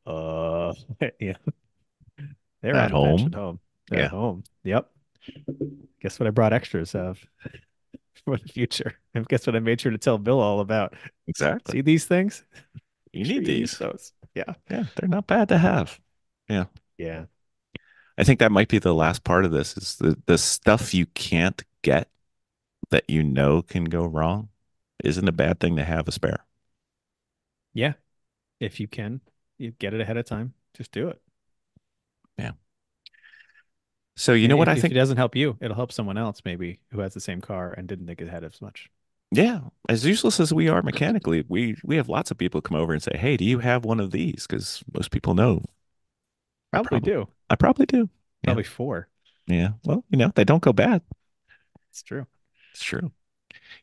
uh, yeah, they're At on the bench at home. home. They're at Yeah, home. Yep. Guess what I brought extras of for the future? And guess what I made sure to tell Bill all about? exactly. See these things? You Make sure need you use these. those. Yeah. Yeah, they're not bad to have. Yeah. Yeah. I think that might be the last part of this is the stuff you can't get that you know can go wrong isn't a bad thing to have a spare. Yeah. If you can, you get it ahead of time. Just do it. Yeah. So you And know what I if think? it doesn't help you, it'll help someone else maybe who has the same car and didn't think ahead as much. Yeah, as useless as we are mechanically, we have lots of people come over and say, "Hey, do you have one of these?" Because most people know Probably probably do. I probably do. Yeah, Probably four. yeah. Well, they don't go bad. It's true. It's true.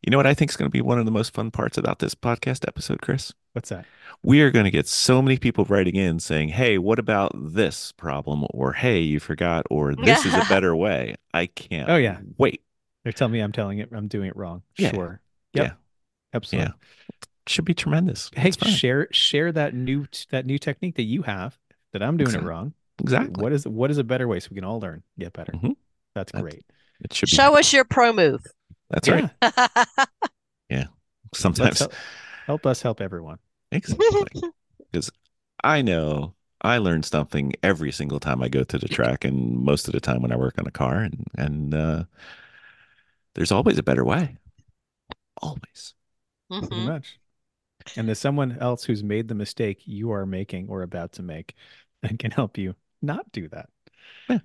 You know what I think is going to be one of the most fun parts about this podcast episode, Chris? What's that? We are going to get so many people writing in saying, "Hey, what about this problem?" or "Hey, you forgot," or "This is a better way." I can't Oh yeah. wait. They're telling me I'm doing it wrong. Yeah, Sure. yeah, Yep. yeah. Absolutely. Should be tremendous. Hey, It's fun. share that new technique that you have that I'm doing it Exactly. wrong. Exactly. What is a better way so we can all learn, get better. hmm That's That great. it should be Show fun. us your pro move. That's right. Yeah. Yeah. Let's Sometimes help us help everyone. exactly. Because I know I learn something every single time I go to the track and most of the time when I work on a car and there's always a better way. Always. Pretty Hmm. much. And there's someone else who's made the mistake you are making or about to make and can help you not do that. Yeah.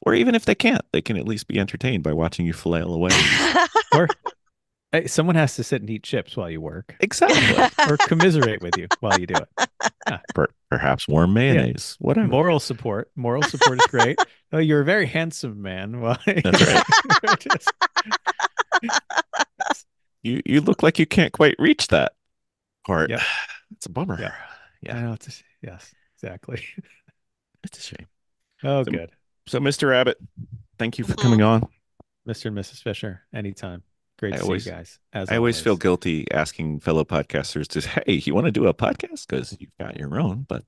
Or even if they can't, they can at least be entertained by watching you flail away. Or hey, someone has to sit and eat chips while you work Exactly. or commiserate with you while you do it. Yeah. Perhaps warm mayonnaise, whatever. Moral support. Moral support is great. Oh, you're a very handsome man. Why? That's right. You look like you can't quite reach that part. Yep. It's a bummer. Yep. Yeah. I know. Yes, exactly. It's a shame. Oh, So, good. so Mr. Abbott, thank you for coming on. Mr. and Mrs. Fisher, anytime. Great to see you guys, as I always feel always. guilty asking fellow podcasters to, hey, you want to do a podcast? Because you've got your own, but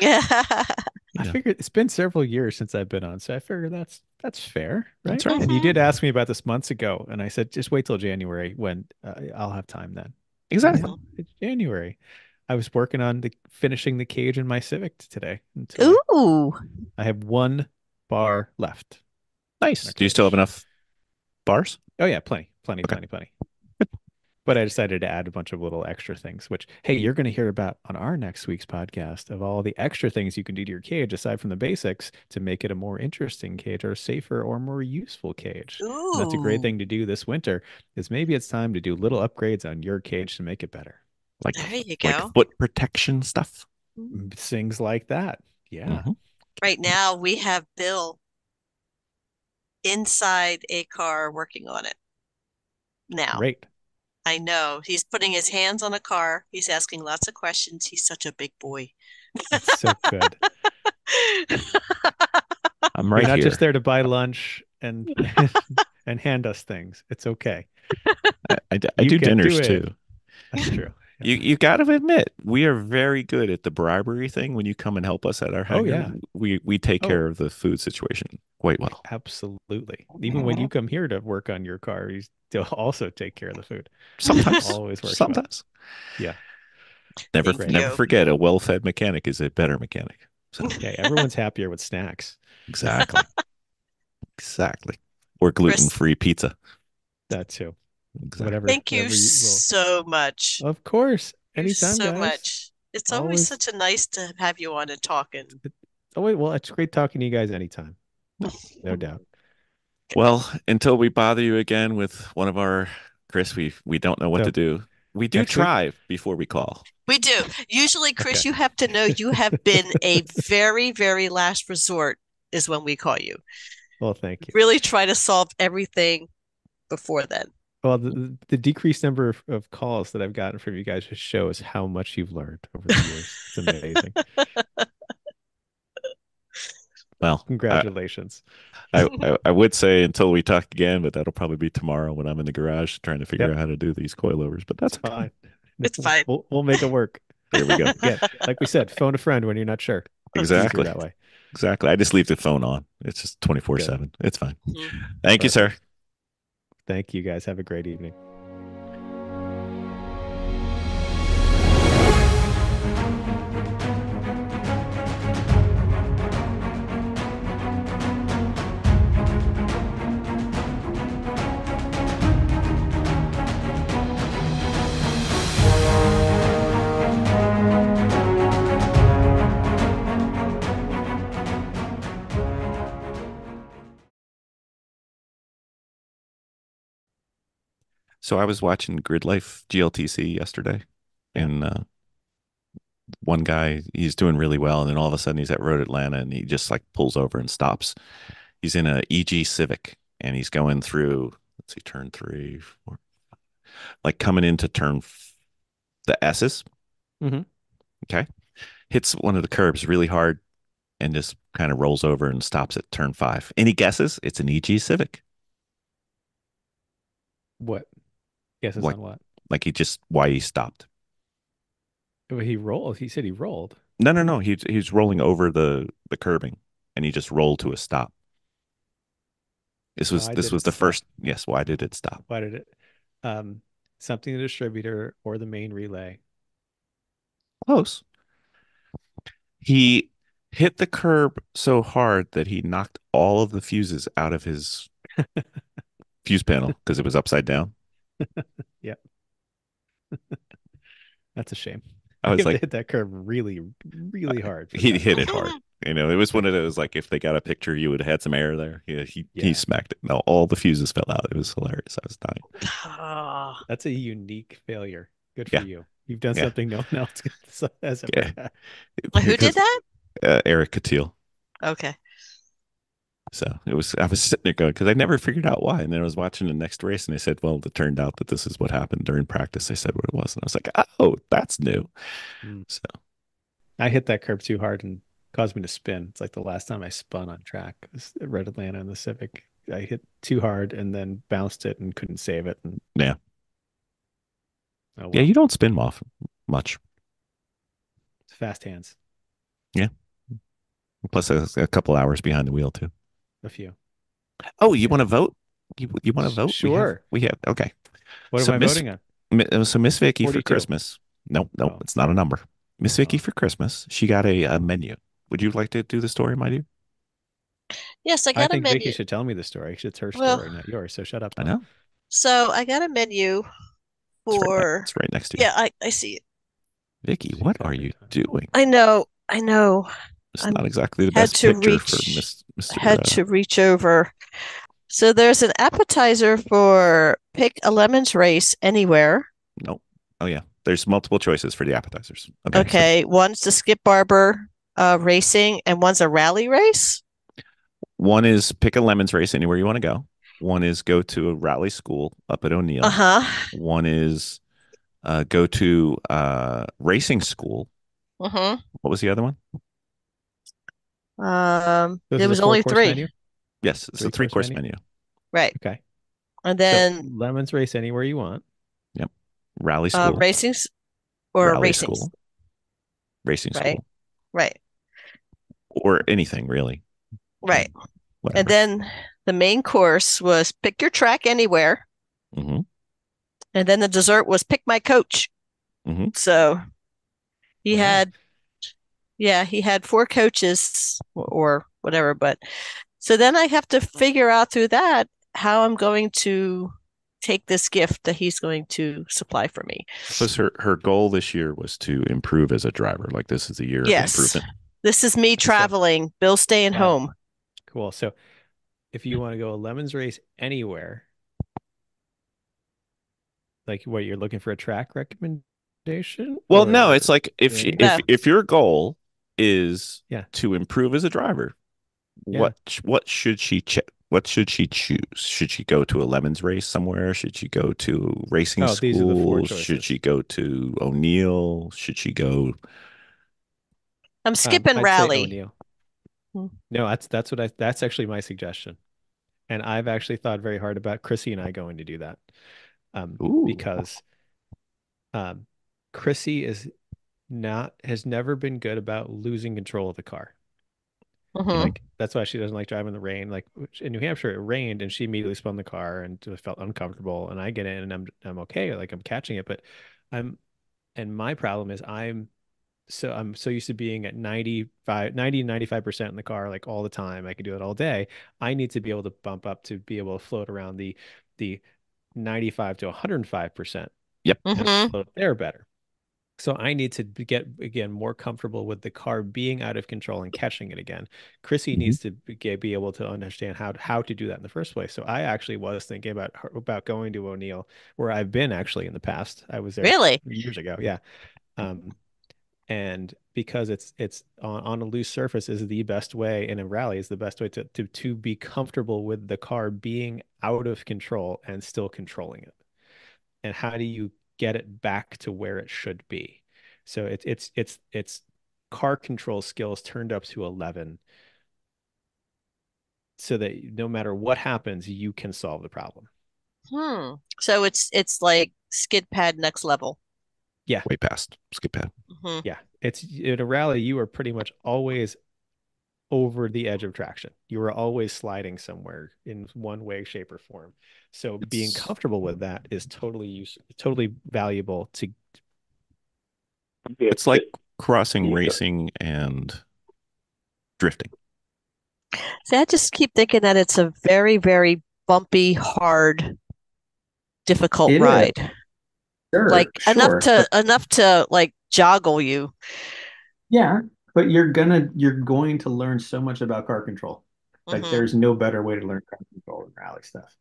Yeah. I figured it's been several years since I've been on, so I figured that's fair, right? That's right. And you did ask me about this months ago, and I said just wait till January when I'll have time then. Exactly. It's January. I was working on finishing the cage in my Civic today. Until Ooh. I have one bar left. Nice. Do you still have enough bars? Oh yeah, plenty. Okay. But I decided to add a bunch of little extra things, which, hey, you're going to hear about on our next week's podcast of all the extra things you can do to your cage aside from the basics to make it a more interesting cage or safer or more useful cage. Ooh. And that's a great thing to do this winter is maybe it's time to do little upgrades on your cage to make it better. Like, there you like go. foot protection stuff. Things like that. Yeah. Mm-hmm. Right now we have Bill inside a car working on it. Now. Great. I know. He's putting his hands on a car. He's asking lots of questions. He's such a big boy. That's so good. I'm right You're not here. just there to buy lunch and and hand us things. It's okay. I do dinners too. That's true. You got to admit, we are very good at the bribery thing. When you come and help us at our hangar, yeah. we take care of the food situation quite well. Absolutely. Even when you come here to work on your car, you still also take care of the food. Sometimes, Always works sometimes. Well. Yeah. Never Thank you. forget, a well-fed mechanic is a better mechanic. So. Yeah, everyone's happier with snacks. Exactly. Exactly. Or gluten-free pizza. That too. Exactly. Whatever. Thank you so much. Of course. Anytime, so guys. much. It's always such a nice to have you on and talking. Oh wait, well, it's great talking to you guys anytime. No doubt. Well, until we bother you again with one of our Chriss, we don't know what to do. We do try before we call. We do. Usually, Chriss, you have to know you have been a very, very last resort is when we call you. Well, thank you. Really try to solve everything before then. Well, the decreased number of calls that I've gotten from you guys just shows how much you've learned over the years. It's amazing. Well, congratulations. I would say until we talk again, but that'll probably be tomorrow when I'm in the garage trying to figure out how to do these coilovers. But that's fine. It's fine. We'll make it work. There we go. Again, like we said, phone a friend when you're not sure. Exactly. That way. Exactly. I just leave the phone on. It's just 24/7. It's fine. Thank you, sir. Thank you, guys. Have a great evening. So I was watching Grid Life GLTC yesterday, and one guy, he's doing really well, and then all of a sudden he's at Road Atlanta, and he just like pulls over and stops. He's in a EG Civic, and he's going through, let's see, turn 3, 4, like coming into the S's. Mm-hmm. Okay. Hits one of the curbs really hard and just kind of rolls over and stops at turn 5. Any guesses? It's an EG Civic. What? Guesses on what? Like why he stopped. He rolled. He said he rolled. No. He's rolling over the curbing, and he just rolled to a stop. This was the first. Yes. Why did it stop? Why did it? Something the distributor or the main relay. Close. He hit the curb so hard that he knocked all of the fuses out of his fuse panel because it was upside down. Yeah. That's a shame. I was like, hit that curve really, really hard. He hit it hard. You know, it was one of those, like, if they got a picture, you would have had some air there. He smacked it. No, all the fuses fell out. It was hilarious. I was dying. That's a unique failure. Good for you. You've done Yeah. something no one else has ever Yeah. done. Who did Because that? Eric Catil. Okay. So I was sitting there going, because I never figured out why. And then I was watching the next race and they said, well, it turned out that this is what happened during practice. They said what it was. And I was like, oh, that's new. Mm. So, I hit that curb too hard and caused me to spin. It's like the last time I spun on track was at Red Atlanta in the Civic. I hit too hard and then bounced it and couldn't save it. And yeah. oh Yeah, well, you don't spin off much. it's fast hands. Yeah. Plus a couple hours behind the wheel, too. A few. Oh, you want to vote? You want to vote? Sure. We have, okay. What So am I voting on? So Miss Vicky for 42. Christmas. No, Oh. it's not a number. Miss Vicky Oh. for Christmas, she got a menu. Would you like to do the story, my dear? Yes, I I got a think Vicky menu. should tell me the story. It's her Well, story, not yours. So shut up, I Tom. know. so I got a menu for, It's right next to you. yeah, I see it. Vicky, She's what got are her you time. doing? I know. It's I'm not exactly the had best to picture for reach Mr. over. So there's an appetizer for pick a lemons race anywhere. Nope. Oh yeah. There's multiple choices for the appetizers. Okay. Okay, one's the Skip Barber racing, and one's a rally race. One is pick a lemons race anywhere you want to go. One is go to a rally school up at O'Neill. Uh-huh. One is go to racing school. Uh-huh. What was the other one? Those There are the was only four-course three. menu? Yes, it's a Three-course three-course menu? menu. Right. Okay. And So then lemons race anywhere you want. Yep. Rally school. racings or Rally racings. school. Racing Right. school. Right. Or anything really. Right. Whatever. And then the main course was pick your track anywhere. Mm-hmm. And then the dessert was pick my coach. Mm-hmm. So he Wow. had, yeah, he had four coaches or whatever. But so then I have to figure out through that how I'm going to take this gift that he's going to supply for me. Plus her goal this year was to improve as a driver. Like this is the year of Yes. improvement. This is me traveling, Bill staying home. Cool. So if you want to go a lemons race anywhere, like what you're looking for a track recommendation? Well, Or no, it's like No. if your goal is Yeah. to improve as a driver, Yeah. what should she what should she choose? Should she go to a lemons race somewhere? Should she go to racing Oh, these are the four school? Should choices. she go to O'Neill? Should she go? I'm skipping I'd say rally. O'Neill. Hmm. No, that's actually my suggestion. And I've actually thought very hard about Chrissy and I going to do that. Ooh. Because Chrissy has never been good about losing control of the car. Mhm. Like that's why she doesn't like driving in the rain. Like in New Hampshire, it rained and she immediately spun the car and just felt uncomfortable. And I get in and I'm okay, like I'm catching it, but and my problem is I'm so used to being at 95% in the car like all the time. I could do it all day. I need to be able to bump up to be able to float around the 95 to 105%. Yep. And Mhm. float there better. So I need to get again more comfortable with the car being out of control and catching it again. Chrissy Mhm. needs to be able to understand how to do that in the first place. So I actually was thinking about going to O'Neill, where I've been actually in the past. I was there Really? years ago. Yeah. And because it's on a loose surface is the best way, in a rally is the best way to be comfortable with the car being out of control and still controlling it. And how do you get it back to where it should be? So it's car control skills turned up to 11 so that no matter what happens, you can solve the problem. So it's like skid pad next level. Yeah. Way past skip pad. Mhm. Yeah. It's in a rally, you are pretty much always over the edge of traction. You are always sliding somewhere in one way, shape, or form. So being comfortable with that is totally valuable to. It's like crossing racing and drifting. See, I just keep thinking that it's a very, very bumpy, hard, difficult It is. ride. Sure, Like sure. enough to like joggle you. Yeah, but you're going to learn so much about car control. Like Mhm. there's no better way to learn car control than rally stuff.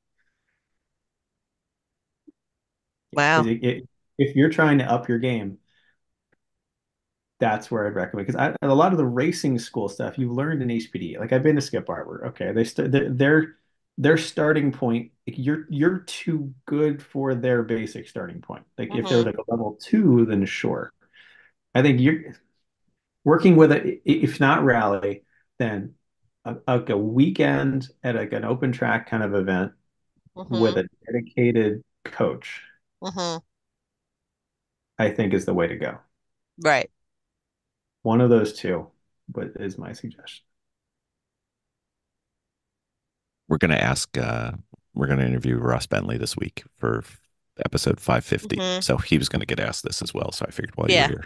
Wow. if you're trying to up your game, that's where I'd recommend, because a lot of the racing school stuff you've learned in HPD. Like I've been to Skip Arbor. Okay, their starting point. Like you're too good for their basic starting point. Like if there was Mm-hmm. like a level 2, then sure. I think you're working with a, if not rally, then a weekend at like an open track kind of event with Mm-hmm. a dedicated coach, Mm-hmm. I think is the way to go. Right. One of those two, but is my suggestion. We're going to we're going to interview Ross Bentley this week for episode 550. Mm-hmm. So he was going to get asked this as well. So I figured while you were Yeah. here.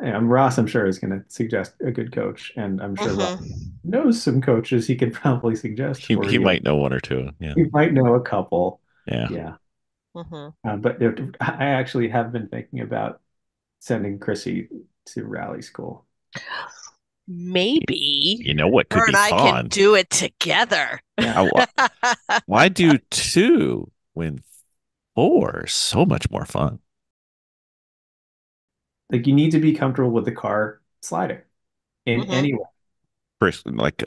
Yeah, Ross, I'm sure, is going to suggest a good coach, and I'm sure Ross Mm-hmm. knows some coaches he could probably suggest for He you. might know one or two. Yeah. He might know a couple. Yeah. Yeah. Mm-hmm. But I actually have been thinking about sending Chrissy to rally school. Maybe You know what could her be and I can fun? do it together. Yeah. Why do two when four is so much more fun? Like you need to be comfortable with the car sliding in Mm-hmm. any way. First, like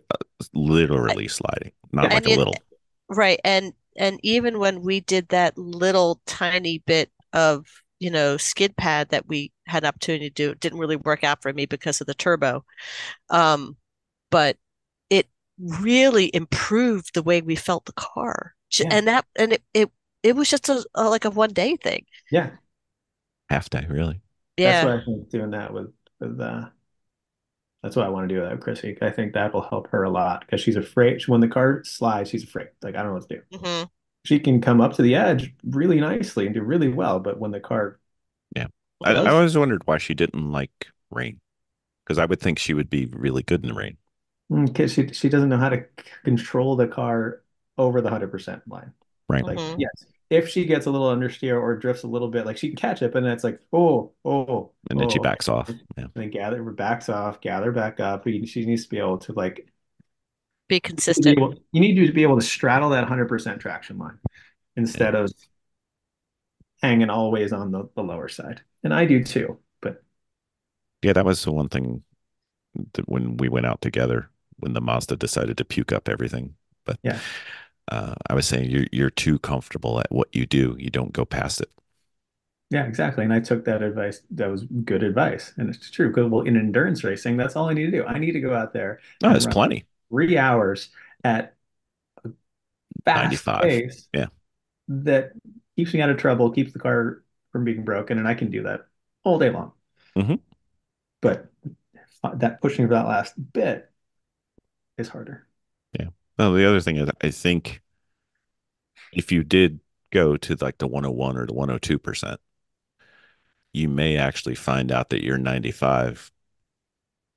literally sliding, not Yeah. like And a you little. right, and even when we did that little tiny bit of, skid pad that we had an opportunity to do, it didn't really work out for me because of the turbo. Um, but it really improved the way we felt the car. Yeah. And it was just like a 1 day thing. Yeah. Half day, really. That's Yeah. what I think doing that with that's what I want to do with that with Chrissy. I think that will help her a lot because she's afraid. When the car slides, she's afraid. Like, I don't know what to do. Hmm. She can come up to the edge really nicely and do really well, but when the car Yeah. I does, always wondered why she didn't like rain because I would think she would be really good in the rain. because she doesn't know how to control the car over the 100% line. Right. Like, Hmm. yes, if she gets a little understeer or drifts a little bit, like she can catch it, but then it's like, And then she okay. backs off. And Yeah. then backs off, gather back up. She needs to be able to like Be consistent. you need to be able to straddle that 100% traction line Yeah. instead of hanging always on the lower side. And I do too, but Yeah, that was the one thing that when we went out together, when the Mazda decided to puke up everything. But yeah, I was saying you're too comfortable at what you do. You don't go past it. yeah, exactly. And I took that advice. That was good advice. And it's true. Because, well, in endurance racing, that's all I need to do. I need to go out there No, and it's run plenty. 3 hours at fast 95. pace Yeah. that keeps me out of trouble, keeps the car from being broken, and I can do that all day long. Hmm. But that pushing for that last bit is harder. Yeah. No, the other thing is I think if you did go to like the 101 or the 102%, you may actually find out that your 95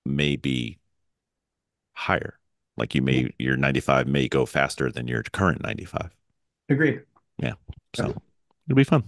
may be higher. Like your 95 may go faster than your current 95. Agreed. Yeah. So Yeah. it'll be fun.